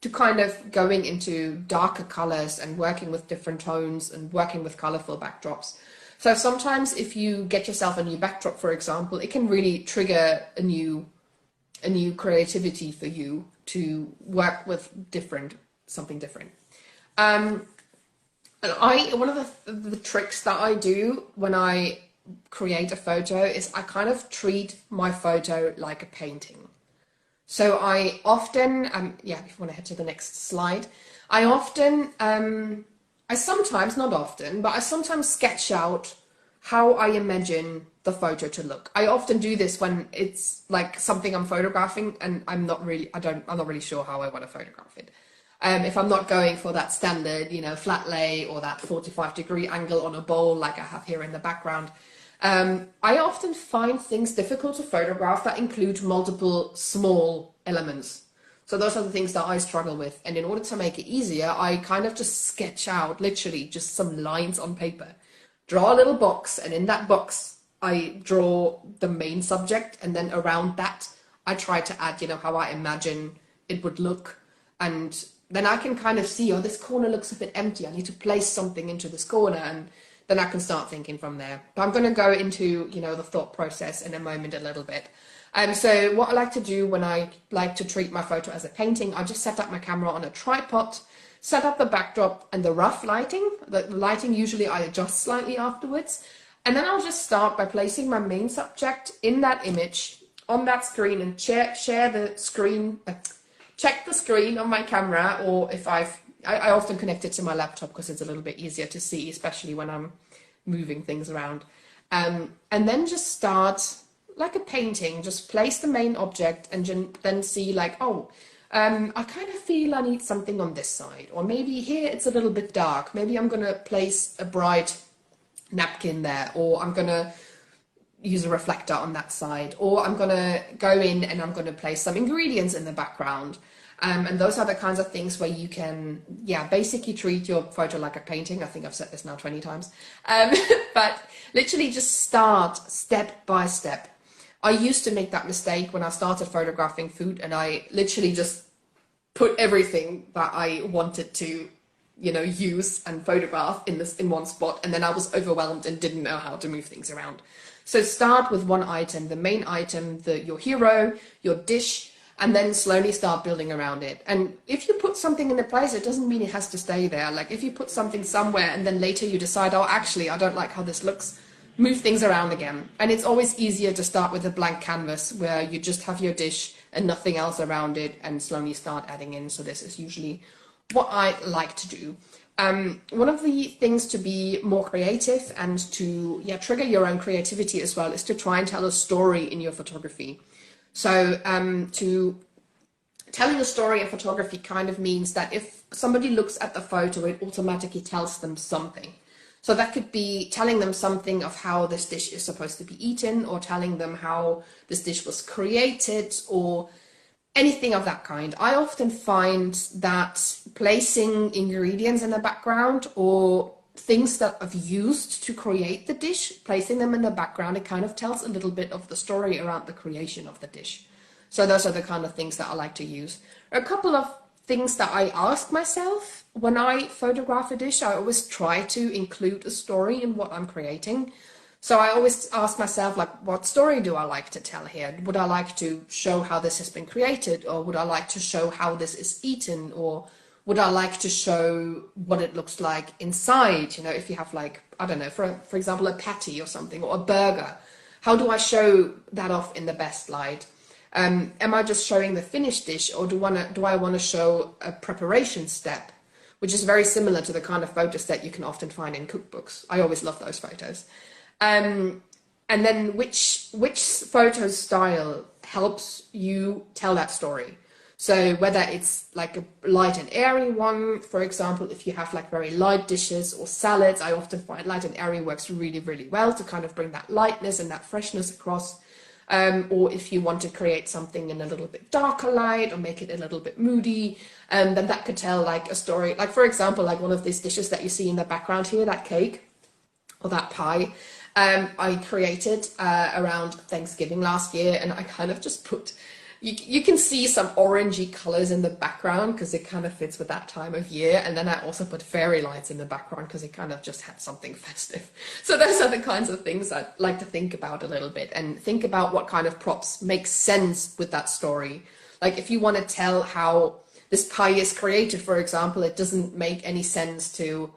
Speaker 1: to kind of going into darker colors and working with different tones and working with colorful backdrops. So sometimes if you get yourself a new backdrop, for example, it can really trigger a new creativity for you to work with something different. One of the tricks that I do when I create a photo is I kind of treat my photo like a painting. So I often, if you want to head to the next slide, I sometimes sketch out how I imagine the photo to look. I often do this when it's like something I'm photographing and I'm not really sure how I want to photograph it. If I'm not going for that standard, flat lay or that 45-degree angle on a bowl like I have here in the background, I often find things difficult to photograph that include multiple small elements. So those are the things that I struggle with. And in order to make it easier, I kind of just sketch out literally just some lines on paper, draw a little box, and in that box, I draw the main subject. And then around that, I try to add, how I imagine it would look. And then I can kind of see, this corner looks a bit empty. I need to place something into this corner, and then I can start thinking from there. But I'm going to go into, the thought process in a moment a little bit. So what I like to do when I like to treat my photo as a painting, I just set up my camera on a tripod, set up the backdrop and the rough lighting. The lighting usually I adjust slightly afterwards. And then I'll just start by placing my main subject in that image on that screen and share the screen, check the screen on my camera, or if I often connect it to my laptop because it's a little bit easier to see, especially when I'm moving things around. And then just start like a painting, just place the main object and then see like, I kind of feel I need something on this side, or maybe here it's a little bit dark. Maybe I'm going to place a bright napkin there, or I'm going to use a reflector on that side, or I'm going to go in and I'm going to place some ingredients in the background. And those are the kinds of things where you can, basically treat your photo like a painting. I think I've said this now 20 times. But literally just start step by step. I used to make that mistake when I started photographing food, and I literally just put everything that I wanted to, use and photograph in one spot, and then I was overwhelmed and didn't know how to move things around. So start with one item, the main item, your hero, your dish, and then slowly start building around it. And if you put something in a place, it doesn't mean it has to stay there. Like if you put something somewhere and then later you decide, actually, I don't like how this looks, move things around again. And it's always easier to start with a blank canvas where you just have your dish and nothing else around it and slowly start adding in. So this is usually what I like to do. One of the things to be more creative and to trigger your own creativity as well is to try and tell a story in your photography. So to telling a story in photography kind of means that if somebody looks at the photo, it automatically tells them something. So that could be telling them something of how this dish is supposed to be eaten, or telling them how this dish was created, or anything of that kind. I often find that placing ingredients in the background or things that I've used to create the dish, placing them in the background, it kind of tells a little bit of the story around the creation of the dish. So those are the kind of things that I like to use. A couple of things that I ask myself when I photograph a dish, I always try to include a story in what I'm creating. So I always ask myself, like, what story do I like to tell here? Would I like to show how this has been created, or would I like to show how this is eaten, or would I like to show what it looks like inside? You know, if you have, like, I don't know, for example, a patty or something, or a burger, how do I show that off in the best light? Am I just showing the finished dish, or do I want to show a preparation step, which is very similar to the kind of photos that you can often find in cookbooks. I always love those photos. And then which photo style helps you tell that story. So whether it's like a light and airy one, for example, if you have like very light dishes or salads, I often find light and airy works really, really well to kind of bring that lightness and that freshness across. Or if you want to create something in a little bit darker light or make it a little bit moody, then that could tell like a story. Like, for example, like one of these dishes that you see in the background here, that cake or that pie, I created around Thanksgiving last year, and I kind of just put, you can see some orangey colors in the background because it kind of fits with that time of year. And then I also put fairy lights in the background because it kind of just had something festive. So those are the kinds of things I like to think about a little bit, and think about what kind of props make sense with that story. Like if you want to tell how this pie is created, for example, it doesn't make any sense to,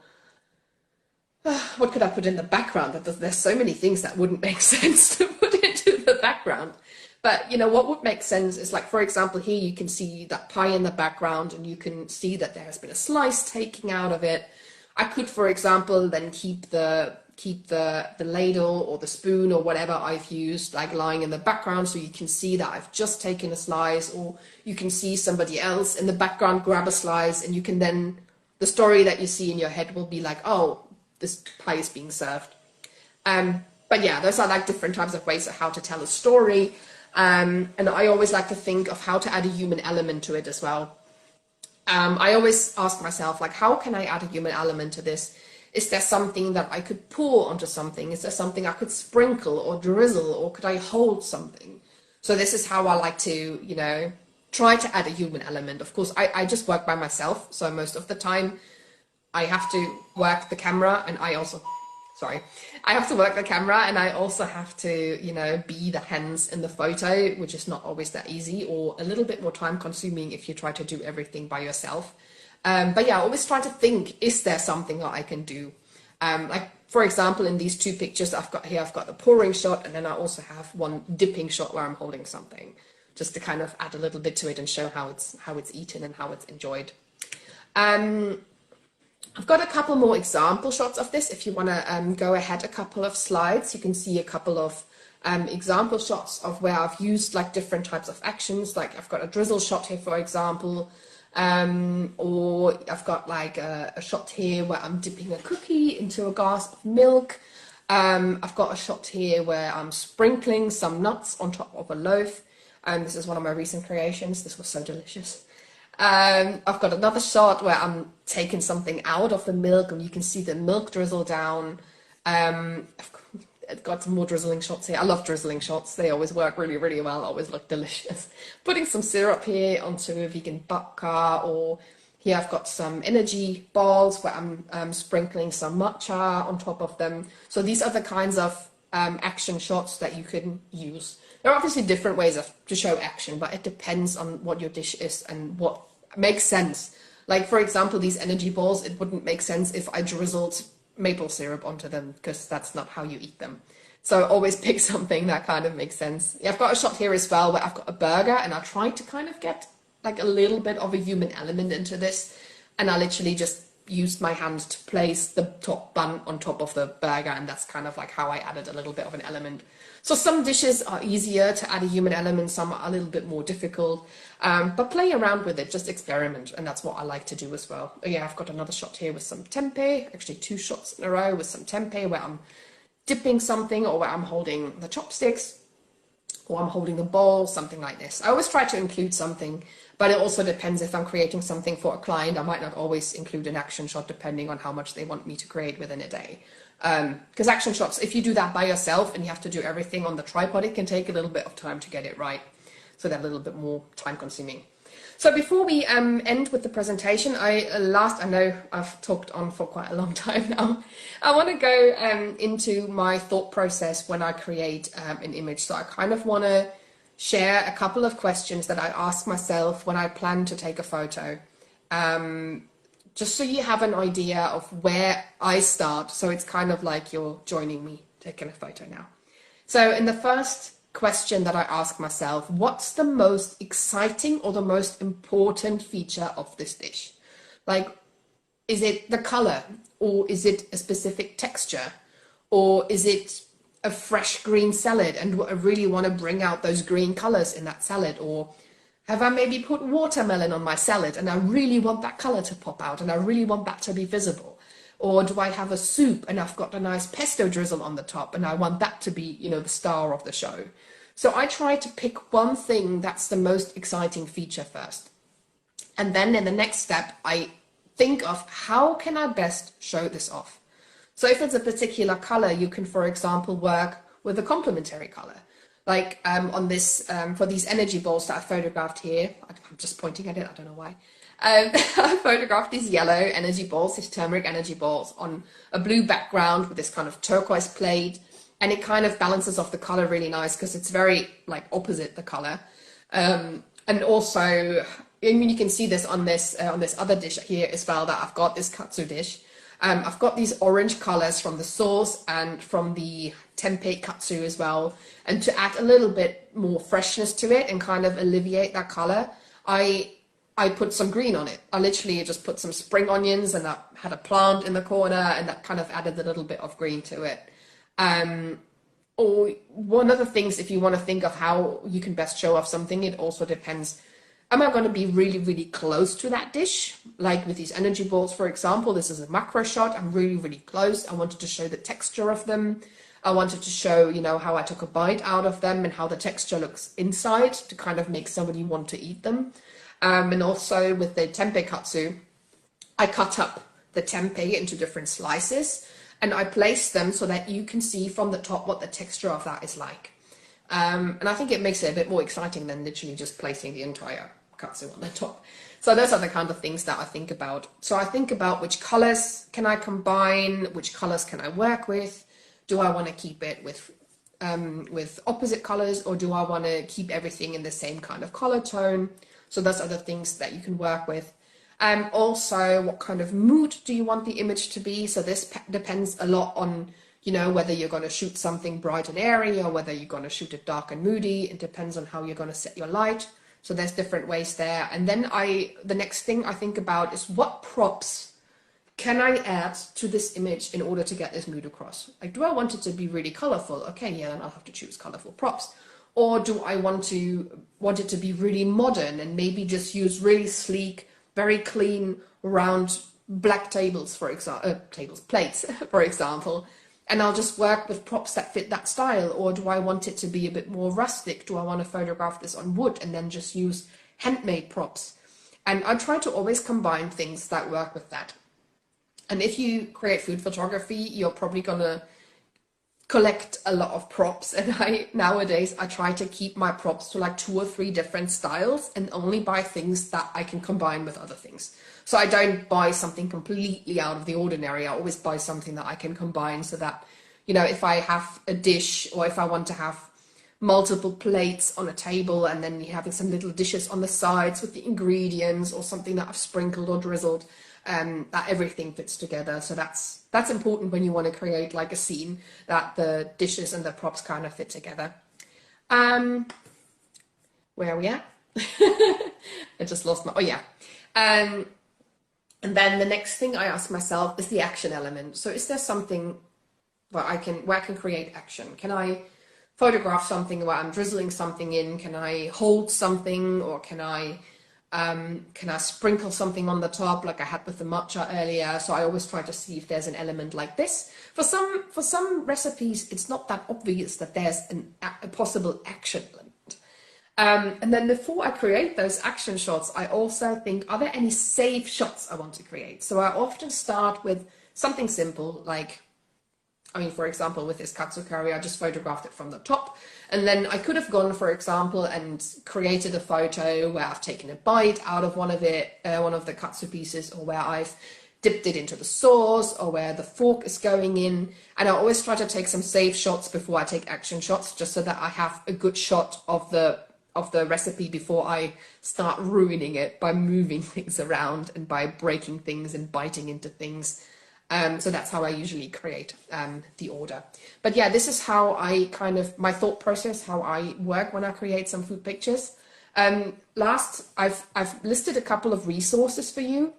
Speaker 1: what could I put in the background? There's so many things that wouldn't make sense to put into the background. But, you know, what would make sense is, like, for example, here you can see that pie in the background, and you can see that there has been a slice taken out of it. I could, for example, then keep the ladle or the spoon or whatever I've used, like, lying in the background, so you can see that I've just taken a slice, or you can see somebody else in the background grab a slice, and you can then, the story that you see in your head will be like, oh, this pie is being served. But yeah, those are like different types of ways of how to tell a story. And I always like to think of how to add a human element to it as well. I always ask myself, like, how can I add a human element to this? Is there something that I could pour onto something? Is there something I could sprinkle or drizzle, or could I hold something? So this is how I like to, you know, try to add a human element. Of course, I just work by myself, so most of the time I have to work the camera, and I have to work the camera, and I also have to, you know, be the hands in the photo, which is not always that easy, or a little bit more time consuming if you try to do everything by yourself. But yeah, I always try to think, is there something that I can do? Like, for example, in these two pictures I've got here, I've got the pouring shot, and then I also have one dipping shot where I'm holding something, just to kind of add a little bit to it and show how it's eaten and how it's enjoyed. I've got a couple more example shots of this. If you want to go ahead a couple of slides, you can see a couple of example shots of where I've used like different types of actions. Like I've got a drizzle shot here, for example, or I've got like a shot here where I'm dipping a cookie into a glass of milk. I've got a shot here where I'm sprinkling some nuts on top of a loaf. This is one of my recent creations. This was so delicious. I've got another shot where I'm taking something out of the milk, and you can see the milk drizzle down. I've got some more drizzling shots here. I love drizzling shots. They always work really, really well, always look delicious. Putting some syrup here onto a vegan babka, or here I've got some energy balls where I'm sprinkling some matcha on top of them. So these are the kinds of action shots that you can use. There are obviously different ways to show action, but it depends on what your dish is and what makes sense. Like, for example, these energy balls, it wouldn't make sense if I drizzled maple syrup onto them, because that's not how you eat them. So always pick something that kind of makes sense. Yeah, I've got a shot here as well where I've got a burger, and I tried to kind of get like a little bit of a human element into this, and I literally just used my hand to place the top bun on top of the burger, and that's kind of like how I added a little bit of an element. So some dishes are easier to add a human element, some are a little bit more difficult, but play around with it, just experiment, and that's what I like to do as well. Yeah, I've got another shot here with some tempeh, actually 2 shots in a row with some tempeh where I'm dipping something, or where I'm holding the chopsticks, or I'm holding the bowl, something like this. I always try to include something, but it also depends. If I'm creating something for a client, I might not always include an action shot depending on how much they want me to create within a day. Because action shots, if you do that by yourself and you have to do everything on the tripod, it can take a little bit of time to get it right. So they're a little bit more time consuming. So before we end with the presentation, I know I've talked on for quite a long time now. I want to go into my thought process when I create an image. So I kind of want to share a couple of questions that I ask myself when I plan to take a photo. Just so you have an idea of where I start. So it's kind of like you're joining me taking a photo now. So in the first question that I ask myself, what's the most exciting or the most important feature of this dish? Like, is it the color, or is it a specific texture, or is it a fresh green salad and I really want to bring out those green colors in that salad? Or have I maybe put watermelon on my salad and I really want that color to pop out and I really want that to be visible? Or do I have a soup and I've got a nice pesto drizzle on the top and I want that to be, you know, the star of the show? So I try to pick one thing that's the most exciting feature first. And then in the next step, I think of how can I best show this off? So if it's a particular color, you can, for example, work with a complementary color. Like on this, for these energy balls that I photographed here, I'm just pointing at it, I don't know why. I photographed these yellow energy balls, these turmeric energy balls, on a blue background with this kind of turquoise plate, and it kind of balances off the color really nice because it's very like opposite the color. And also, I mean, you can see this on this other dish here as well that I've got, this katsu dish. I've got these orange colors from the sauce and from the tempeh katsu as well. And to add a little bit more freshness to it and kind of alleviate that color, I put some green on it. I literally just put some spring onions and I had a plant in the corner, and that kind of added a little bit of green to it. Or one of the things, if you want to think of how you can best show off something, it also depends. Am I going to be really, really close to that dish? Like with these energy balls, for example, this is a macro shot. I'm really, really close. I wanted to show the texture of them. I wanted to show, you know, how I took a bite out of them and how the texture looks inside to kind of make somebody want to eat them. And also with the tempeh katsu, I cut up the tempeh into different slices and I place them so that you can see from the top what the texture of that is like. And I think it makes it a bit more exciting than literally just placing the entire katsu on the top. So those are the kind of things that I think about. So I think about which colors can I combine, which colors can I work with. Do I want to keep it with opposite colors, or do I want to keep everything in the same kind of color tone? So those are the things that you can work with. Also, what kind of mood do you want the image to be? So this depends a lot on, you know, whether you're going to shoot something bright and airy or whether you're going to shoot it dark and moody. It depends on how you're going to set your light. So there's different ways there. And then the next thing I think about is what props can I add to this image in order to get this mood across? Like, do I want it to be really colorful? Okay, yeah, then I'll have to choose colorful props. Or do I want it to be really modern and maybe just use really sleek, very clean, round black tables, for example, plates, for example, and I'll just work with props that fit that style? Or do I want it to be a bit more rustic? Do I want to photograph this on wood and then just use handmade props? And I try to always combine things that work with that. And if you create food photography, you're probably going to collect a lot of props, and nowadays I try to keep my props to like 2 or 3 different styles and only buy things that I can combine with other things. So I don't buy something completely out of the ordinary. I always buy something that I can combine so that, you know, if I have a dish or if I want to have multiple plates on a table and then you're having some little dishes on the sides with the ingredients or something that I've sprinkled or drizzled, that everything fits together. So that's important when you want to create like a scene, that the dishes and the props kind of fit together. Where are we at? I just lost my, oh yeah. And then the next thing I ask myself is the action element. So is there something where I can create action? Can I photograph something where I'm drizzling something in? Can I hold something, or can I sprinkle something on the top like I had with the matcha earlier? So I always try to see if there's an element like this. For some recipes, it's not that obvious that there's a possible action element. And then before I create those action shots, I also think, are there any safe shots I want to create? So I often start with something simple, like, I mean, for example, with this katsu curry, I just photographed it from the top. And then I could have gone, for example, and created a photo where I've taken a bite out of one of the katsu pieces, or where I've dipped it into the sauce, or where the fork is going in. And I always try to take some safe shots before I take action shots, just so that I have a good shot of the recipe before I start ruining it by moving things around and by breaking things and biting into things. So that's how I usually create the order. But yeah, this is how my thought process, how I work when I create some food pictures. I've listed a couple of resources for you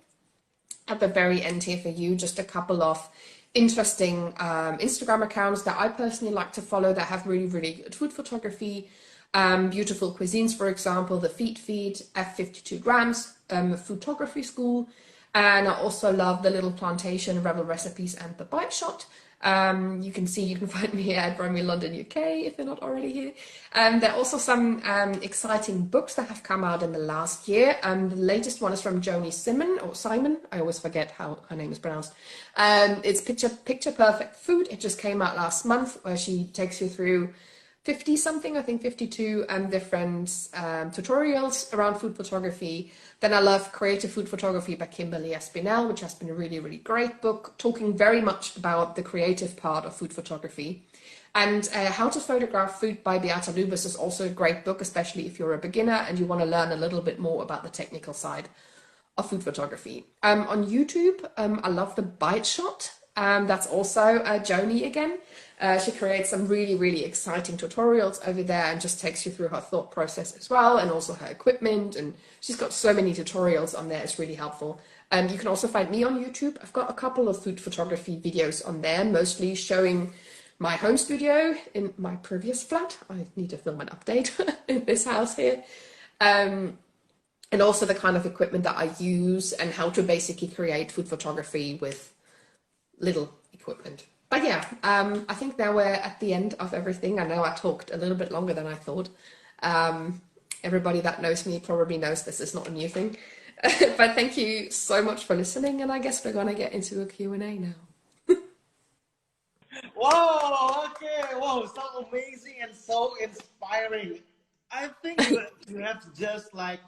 Speaker 1: at the very end here for you, just a couple of interesting Instagram accounts that I personally like to follow that have really, really good food photography. Beautiful Cuisines, for example, the Feed, F52 Grams, Photography School. And I also love the Little Plantation, Rebel Recipes, and the Bite Shot. You can find me here at Romy London, UK, if you're not already here. There are also some exciting books that have come out in the last year. The latest one is from Joni Simon. I always forget how her name is pronounced. It's Picture Perfect Food. It just came out last month, where she takes you through 50 something, I think 52 different tutorials around food photography. Then I love Creative Food Photography by Kimberly Espinel, which has been a really, really great book, talking very much about the creative part of food photography. And How to Photograph Food by Beata Lubis is also a great book, especially if you're a beginner and you want to learn a little bit more about the technical side of food photography. On YouTube, I love the Bite Shot. That's also Joni again. She creates some really, really exciting tutorials over there and just takes you through her thought process as well, and also her equipment. And she's got so many tutorials on there. It's really helpful. You can also find me on YouTube. I've got a couple of food photography videos on there, mostly showing my home studio in my previous flat. I need to film an update in this house here. And also the kind of equipment that I use and how to basically create food photography with little equipment. But yeah, I think now we're at the end of everything. I know I talked a little bit longer than I thought. Everybody that knows me probably knows this is not a new thing. But thank you so much for listening, and I guess we're gonna get into a Q&A now.
Speaker 2: Wow, okay, wow, so amazing and so inspiring. I think you have to just like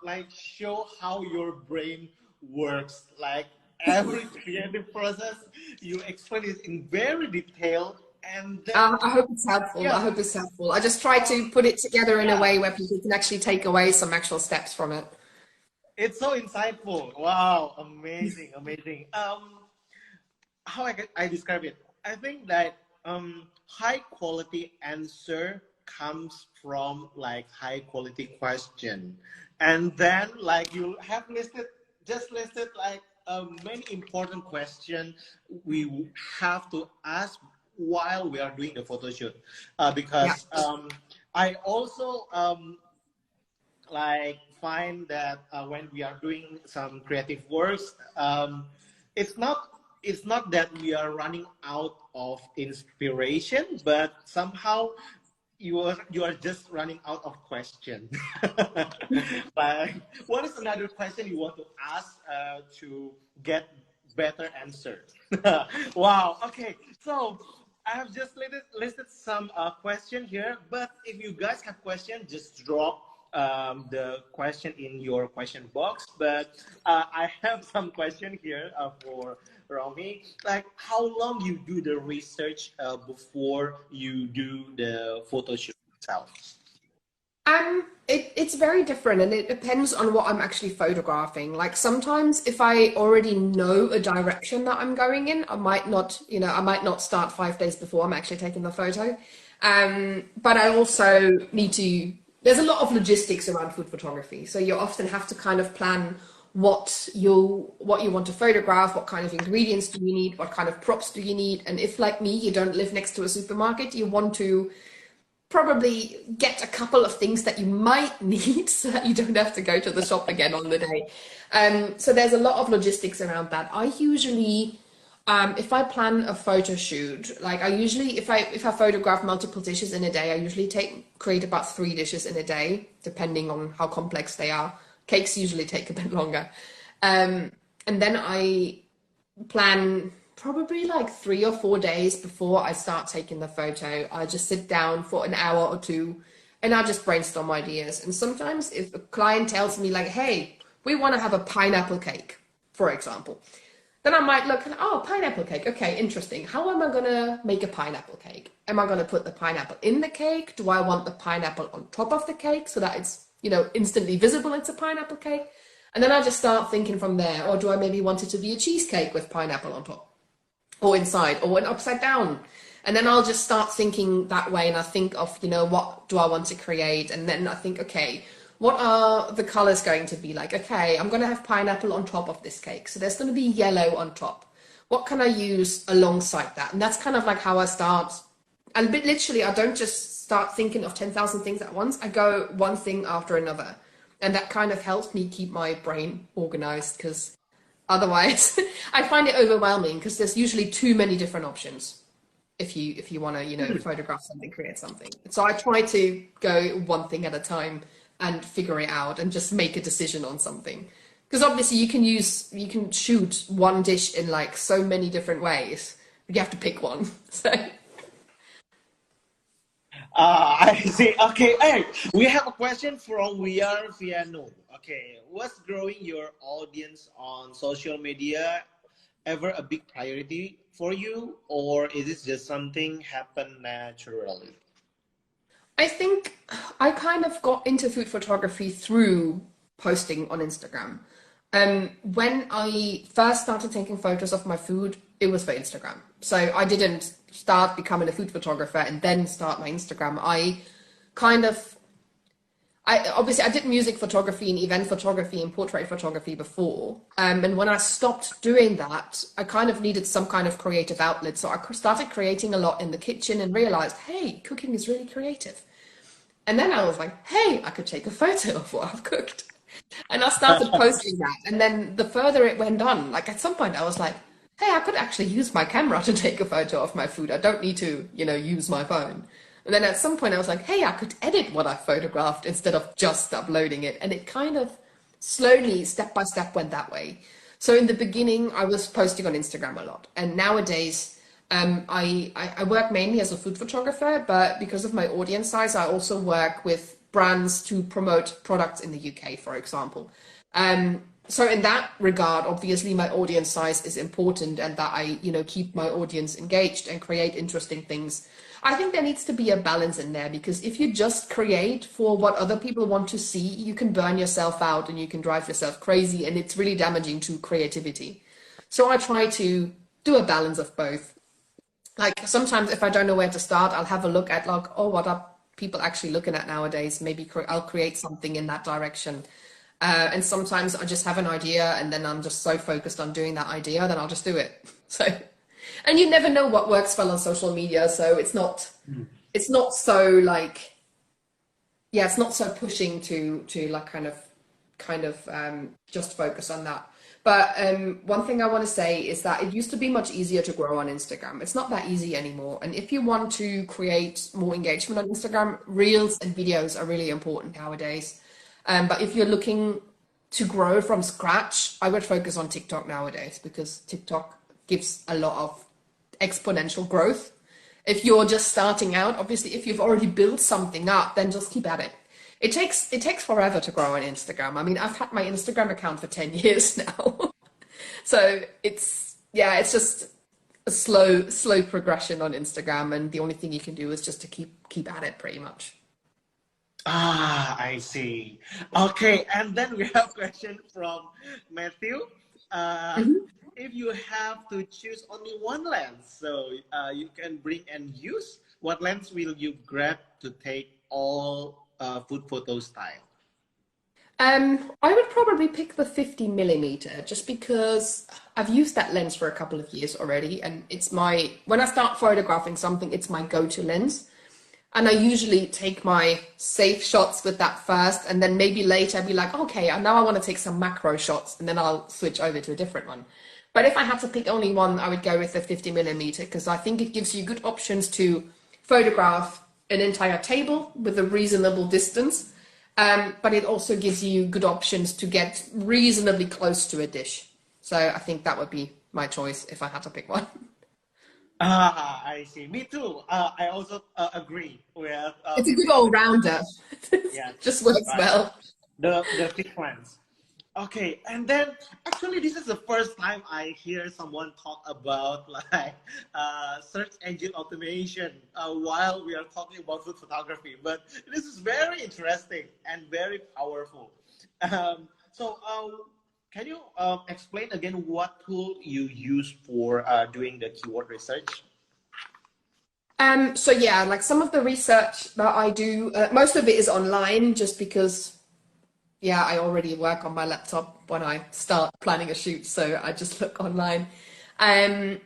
Speaker 2: like show how your brain works. Like every creative process, you explain it in very detail, and then
Speaker 1: I hope it's helpful. I
Speaker 2: yeah,
Speaker 1: hope it's helpful. I just try to put it together in a
Speaker 2: yeah,
Speaker 1: way where people can actually take away some actual steps from it.
Speaker 2: it's so insightful. Wow, amazing, amazing. How I describe it? I think that high quality answer comes from like high quality question, and then like you have listed like many important questions we have to ask while we are doing the photo shoot,
Speaker 1: Yeah.
Speaker 2: because I also like find that when we are doing some creative works, it's not it's not that we are running out of inspiration, but somehow you are just running out of question. Like, what is another question you want to ask to get better answer? Wow. Okay. So I have just listed some question here, but if you guys have question, just drop the question in your question box. But I have some question here for Romy. Like, how long you do the research before you do the photo shoot itself?
Speaker 1: It's very different, and it depends on what I'm actually photographing. Like sometimes if I already know a direction that I'm going in, I might not start 5 days before I'm actually taking the photo. But I also need to, there's a lot of logistics around food photography. So you often have to kind of plan what you want to photograph, what kind of ingredients do you need, what kind of props do you need, and if like me, you don't live next to a supermarket, you want to probably get a couple of things that you might need so that you don't have to go to the shop again on the day. So there's a lot of logistics around that. I usually, if I plan a photo shoot, like I usually, if I photograph multiple dishes in a day, I usually create about 3 dishes in a day, depending on how complex they are. Cakes usually take a bit longer. And then I plan probably like 3 or 4 days before I start taking the photo. I just sit down for an hour or two and I just brainstorm ideas. And sometimes if a client tells me like, hey, we want to have a pineapple cake, for example, then I might look and, oh, pineapple cake. Okay, interesting. How am I going to make a pineapple cake? Am I going to put the pineapple in the cake? Do I want the pineapple on top of the cake so that it's, instantly visible it's a pineapple cake? And then I just start thinking from there. Or do I maybe want it to be a cheesecake with pineapple on top or inside or an upside down? And then I'll just start thinking that way. And I think of, what do I want to create? And then I think, okay, what are the colors going to be like? Okay, I'm going to have pineapple on top of this cake. So there's going to be yellow on top. What can I use alongside that? And that's kind of like how I start. And literally, I don't just start thinking of 10,000 things at once. I go one thing after another. And that kind of helps me keep my brain organized, because otherwise I find it overwhelming, because there's usually too many different options if you want to, photograph something, create something. So I try to go one thing at a time and figure it out and just make a decision on something. Because obviously you can shoot one dish in like so many different ways, but you have to pick one. So
Speaker 2: I see. Okay, hey, we have a question from Viano. Okay, what's growing your audience on social media ever a big priority for you, or is it just something happen naturally?
Speaker 1: I think I kind of got into food photography through posting on Instagram. When I first started taking photos of my food, it was for Instagram. So I didn't start becoming a food photographer and then start my Instagram. Kind of, I did music photography and event photography and portrait photography before. And when I stopped doing that, I kind of needed some kind of creative outlet. So I started creating a lot in the kitchen and realized, hey, cooking is really creative. And then I was like, hey, I could take a photo of what I've cooked. And I started posting that. And then the further it went on, like at some point I was like, hey, I could actually use my camera to take a photo of my food. I don't need to, use my phone. And then at some point I was like, hey, I could edit what I photographed instead of just uploading it. And it kind of slowly, step by step, went that way. So in the beginning, I was posting on Instagram a lot. And nowadays, I work mainly as a food photographer, but because of my audience size, I also work with brands to promote products in the UK, for example. So in that regard, obviously my audience size is important, and that I, keep my audience engaged and create interesting things. I think there needs to be a balance in there, because if you just create for what other people want to see, you can burn yourself out and you can drive yourself crazy, and it's really damaging to creativity. So I try to do a balance of both. Like sometimes if I don't know where to start, I'll have a look at like, oh, what are people actually looking at nowadays? Maybe I'll create something in that direction. And sometimes I just have an idea and then I'm just so focused on doing that idea, then I'll just do it. So, and you never know what works well on social media. So it's not so like, yeah, it's not so pushing to like just focus on that. But one thing I want to say is that it used to be much easier to grow on Instagram. It's not that easy anymore. And if you want to create more engagement on Instagram, reels and videos are really important nowadays. But if you're looking to grow from scratch, I would focus on TikTok nowadays, because TikTok gives a lot of exponential growth. If you're just starting out, obviously, if you've already built something up, then just keep at it. It takes forever to grow on Instagram. I mean, I've had my Instagram account for 10 years now. So it's just a slow progression on Instagram, and the only thing you can do is just to keep at it pretty much.
Speaker 2: Ah, I see. Okay, and then we have question from Matthew. Uh, if you have to choose only one lens, so you can bring and use, what lens will you grab to take all food photo style?
Speaker 1: I would probably pick the 50 millimeter just because I've used that lens for a couple of years already, and it's when I start photographing something, it's my go-to lens. And I usually take my safe shots with that first, and then maybe later I'll be like, okay, now I want to take some macro shots, and then I'll switch over to a different one. But if I had to pick only one, I would go with the 50 millimeter because I think it gives you good options to photograph an entire table with a reasonable distance. But it also gives you good options to get reasonably close to a dish. So I think that would be my choice if I had to pick one.
Speaker 2: Ah, I see. Me too. I also agree with
Speaker 1: It's a good
Speaker 2: 50
Speaker 1: all-rounder.
Speaker 2: Yes,
Speaker 1: Just works
Speaker 2: right.
Speaker 1: well.
Speaker 2: The sequence. Okay, and then actually this is the first time I hear someone talk about like search engine automation while we are talking about food photography. But this is very interesting and very powerful. Can you explain again what tool you use for doing the keyword research?
Speaker 1: So yeah, like some of the research that I do, most of it is online just because, yeah, I already work on my laptop when I start planning a shoot, so I just look online. Um,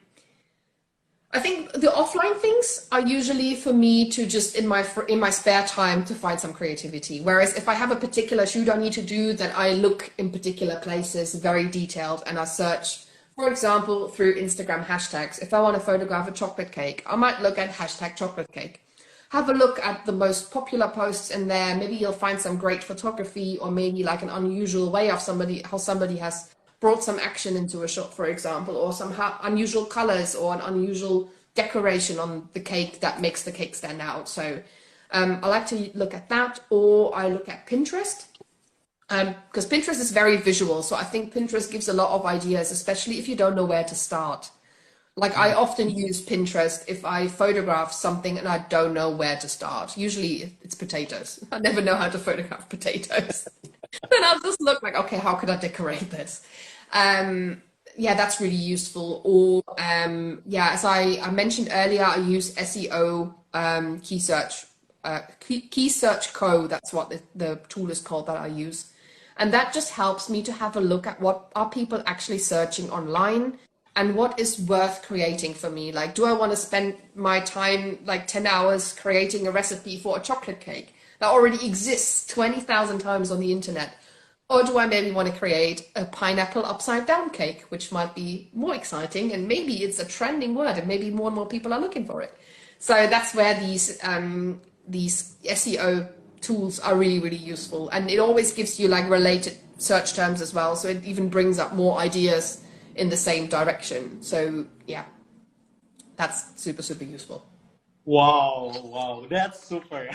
Speaker 1: I think the offline things are usually for me to just in my spare time to find some creativity. Whereas if I have a particular shoot I need to do, then I look in particular places, very detailed, and I search, for example, through Instagram hashtags. If I want to photograph a chocolate cake, I might look at hashtag chocolate cake. Have a look at the most popular posts in there. Maybe you'll find some great photography, or maybe like an unusual way of how somebody has brought some action into a shot, for example, or some unusual colors or an unusual decoration on the cake that makes the cake stand out. So I like to look at that, or I look at Pinterest. Because Pinterest is very visual, so I think Pinterest gives a lot of ideas, especially if you don't know where to start. Like I often use Pinterest if I photograph something and I don't know where to start. Usually it's potatoes. I never know how to photograph potatoes. Then I'll just look like, okay, how could I decorate this? Um, yeah, that's really useful. Or yeah, as I mentioned earlier, I use SEO key search, key search co. That's what the tool is called that I use, and that just helps me to have a look at what are people actually searching online and what is worth creating for me. Like, do I want to spend my time like 10 hours creating a recipe for a chocolate cake that already exists 20,000 times on the internet? Or do I maybe want to create a pineapple upside down cake, which might be more exciting and maybe it's a trending word and maybe more and more people are looking for it. So that's where these SEO tools are really, really useful. And it always gives you like related search terms as well. So it even brings up more ideas in the same direction. So yeah, that's super, super useful.
Speaker 2: Wow, wow, that's super.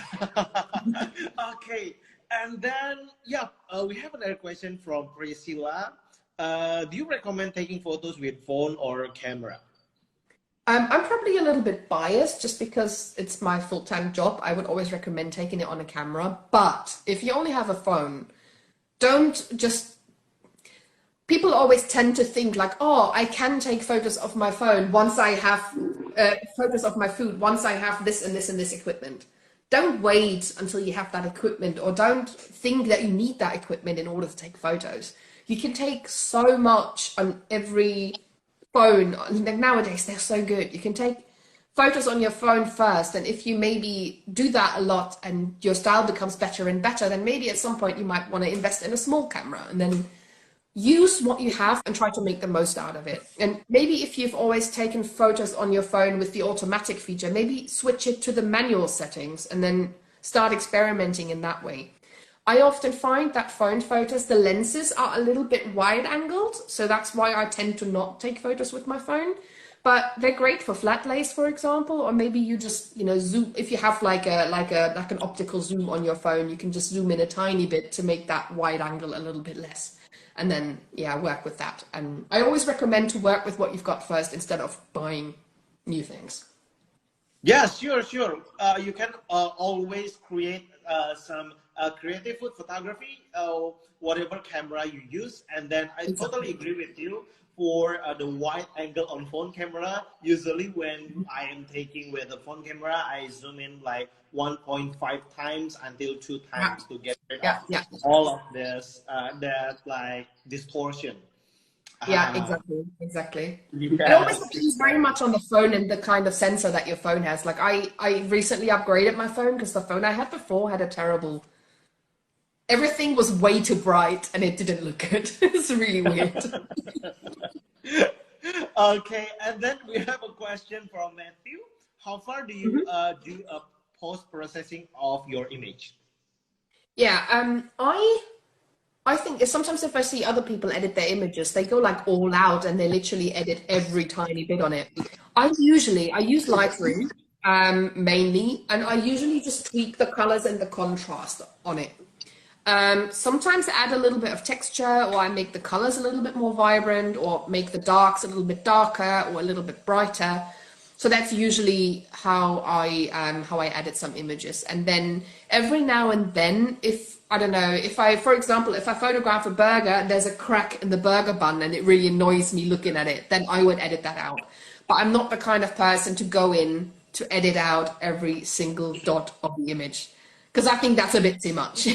Speaker 2: Okay, and then yeah, we have another question from Priscilla. Do you recommend taking photos with phone or camera?
Speaker 1: I'm probably a little bit biased just because it's my full-time job. I would always recommend taking it on a camera. But if you only have a phone, don't just people always tend to think like, oh, I can take photos of my phone once I have photos of my food, once I have this and this and this equipment. Don't wait until you have that equipment, or don't think that you need that equipment in order to take photos. You can take so much on every phone. Like nowadays, they're so good. You can take photos on your phone first, and if you maybe do that a lot and your style becomes better and better, then maybe at some point you might want to invest in a small camera and then use what you have and try to make the most out of it. And maybe if you've always taken photos on your phone with the automatic feature, maybe switch it to the manual settings and then start experimenting in that way. I often find that phone photos, the lenses are a little bit wide angled, so that's why I tend to not take photos with my phone. But they're great for flat lays, for example, or maybe you just, zoom. If you have like an optical zoom on your phone, you can just zoom in a tiny bit to make that wide angle a little bit less. And then, yeah, work with that. And I always recommend to work with what you've got first instead of buying new things.
Speaker 2: Yeah, sure, sure. You can always create some creative food photography, whatever camera you use. And then I totally
Speaker 1: Exactly.
Speaker 2: agree with you. for the wide angle on phone camera. Usually when I am taking with the phone camera, I zoom in like 1.5 times until 2
Speaker 1: Yeah,
Speaker 2: times to get rid of
Speaker 1: yeah, yeah.
Speaker 2: all of this, that like distortion.
Speaker 1: Yeah,
Speaker 2: Ah,
Speaker 1: exactly, exactly. It always
Speaker 2: yes,
Speaker 1: depends very much on the phone and the kind of sensor that your phone has. Like I recently upgraded my phone because the phone I had before had a terrible, everything was way too bright and it didn't look good. It's really weird.
Speaker 2: Okay, and then we have a question from Matthew. How far do you
Speaker 1: Mhm.
Speaker 2: do a post processing of your image?
Speaker 1: Yeah, I think sometimes if I see other people edit their images, they go like all out and they literally edit every tiny bit on it. I use Lightroom mainly, and I usually just tweak the colors and the contrast on it. Sometimes I add a little bit of texture, or I make the colors a little bit more vibrant, or make the darks a little bit darker or a little bit brighter. So that's usually how I edit some images. And then every now and then, if I don't know, if I, for example, if I photograph a burger and there's a crack in the burger bun and it really annoys me looking at it, then I would edit that out. But I'm not the kind of person to go in to edit out every single dot of the image because I think that's a bit too much.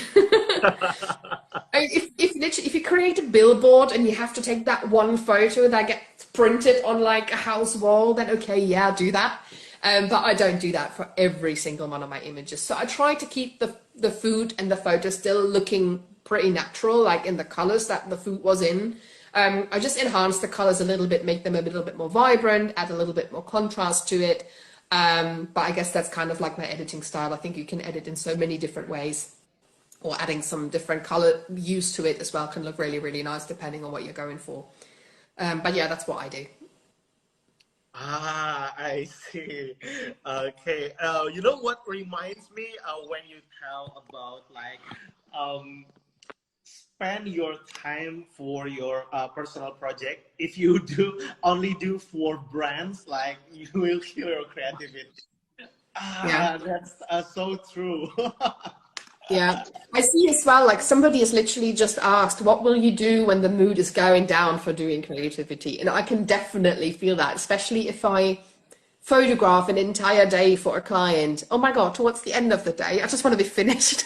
Speaker 1: If you create a billboard and you have to take that one photo that gets printed on like a house wall, then okay, yeah, do that. But I don't do that for every single one of my images. So I try to keep the food and the photo still looking pretty natural, like in the colors that the food was in. I just enhance the colors a little bit, make them a little bit more vibrant, add a little bit more contrast to it. But I guess that's kind of like my editing style. I think you can edit in so many different ways, or adding some different color use to it as well can look really, really nice depending on what you're going for. But yeah, that's what I do.
Speaker 2: Ah, I see. Okay. You know what reminds me when you tell about like um, spend your time for your personal project. If you do only do for brands, like you will kill your creativity.
Speaker 1: Yeah.
Speaker 2: Ah, that's so true.
Speaker 1: Yeah. I see as well, like somebody has literally just asked, what will you do when the mood is going down for doing creativity? And I can definitely feel that, especially if I photograph an entire day for a client. Oh my God, towards the end of the day, I just want to be finished.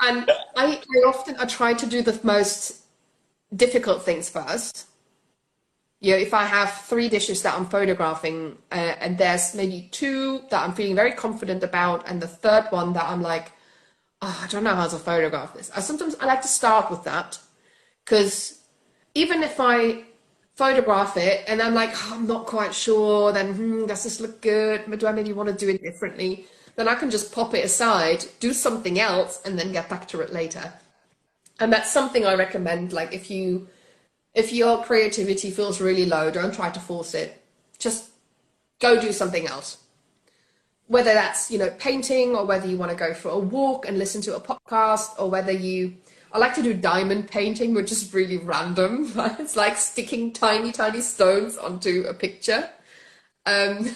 Speaker 1: And I try to do the most difficult things first. You know, if I have three dishes that I'm photographing, and there's maybe two that I'm feeling very confident about, and the third one that I'm like, oh, I don't know how to photograph this. I like to start with that because even if I photograph it and I'm like, oh, I'm not quite sure, then does this look good? Do I maybe want to do it differently? Then I can just pop it aside, do something else, and then get back to it later. And that's something I recommend. Like if your creativity feels really low, don't try to force it. Just go do something else. Whether that's, you know, painting, or whether you want to go for a walk and listen to a podcast, or whether you, I like to do diamond painting, which is really random. It's like sticking tiny, tiny stones onto a picture. Um,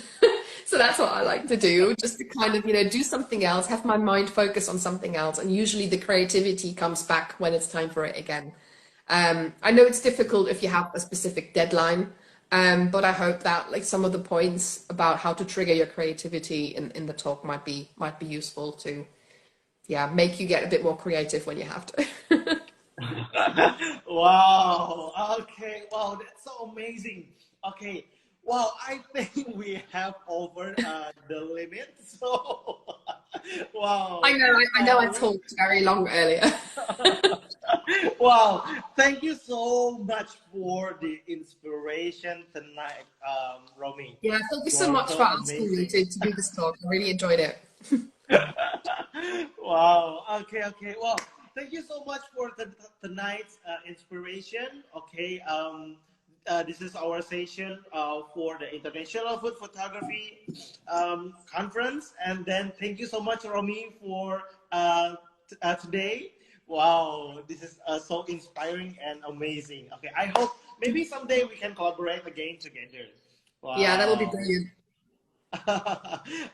Speaker 1: so that's what I like to do, just to kind of, you know, do something else, have my mind focus on something else. And usually the creativity comes back when it's time for it again. I know it's difficult if you have a specific deadline, but I hope that like some of the points about how to trigger your creativity in the talk might be useful to, yeah, make you get a bit more creative when you have to.
Speaker 2: Wow. Okay. Wow, that's so amazing. Okay. Wow, I think we have over the limit. So,
Speaker 1: I
Speaker 2: wow.
Speaker 1: know, I know I
Speaker 2: Uh,
Speaker 1: talked very long earlier.
Speaker 2: wow. Thank you so much for the inspiration tonight, Romy.
Speaker 1: Yeah, thank you so
Speaker 2: You're
Speaker 1: much for
Speaker 2: so
Speaker 1: asking me
Speaker 2: amazing.
Speaker 1: to do this talk. I really enjoyed it.
Speaker 2: Wow. Okay. Okay. Well, thank you so much for tonight's inspiration. Okay. This is our session for the International Food Photography Conference, and then thank you so much, Romy, for today. Wow, this is so inspiring and amazing. Okay, I hope maybe someday we can collaborate again together.
Speaker 1: Yeah, that'll be
Speaker 2: Wow.
Speaker 1: brilliant.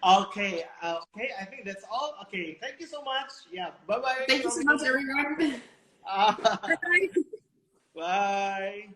Speaker 2: Okay, okay, I think that's all. Okay, thank you so much. Yeah, bye bye,
Speaker 1: Thank you so much,
Speaker 2: Romy.
Speaker 1: everyone.
Speaker 2: Uh,
Speaker 1: Bye.
Speaker 2: Bye.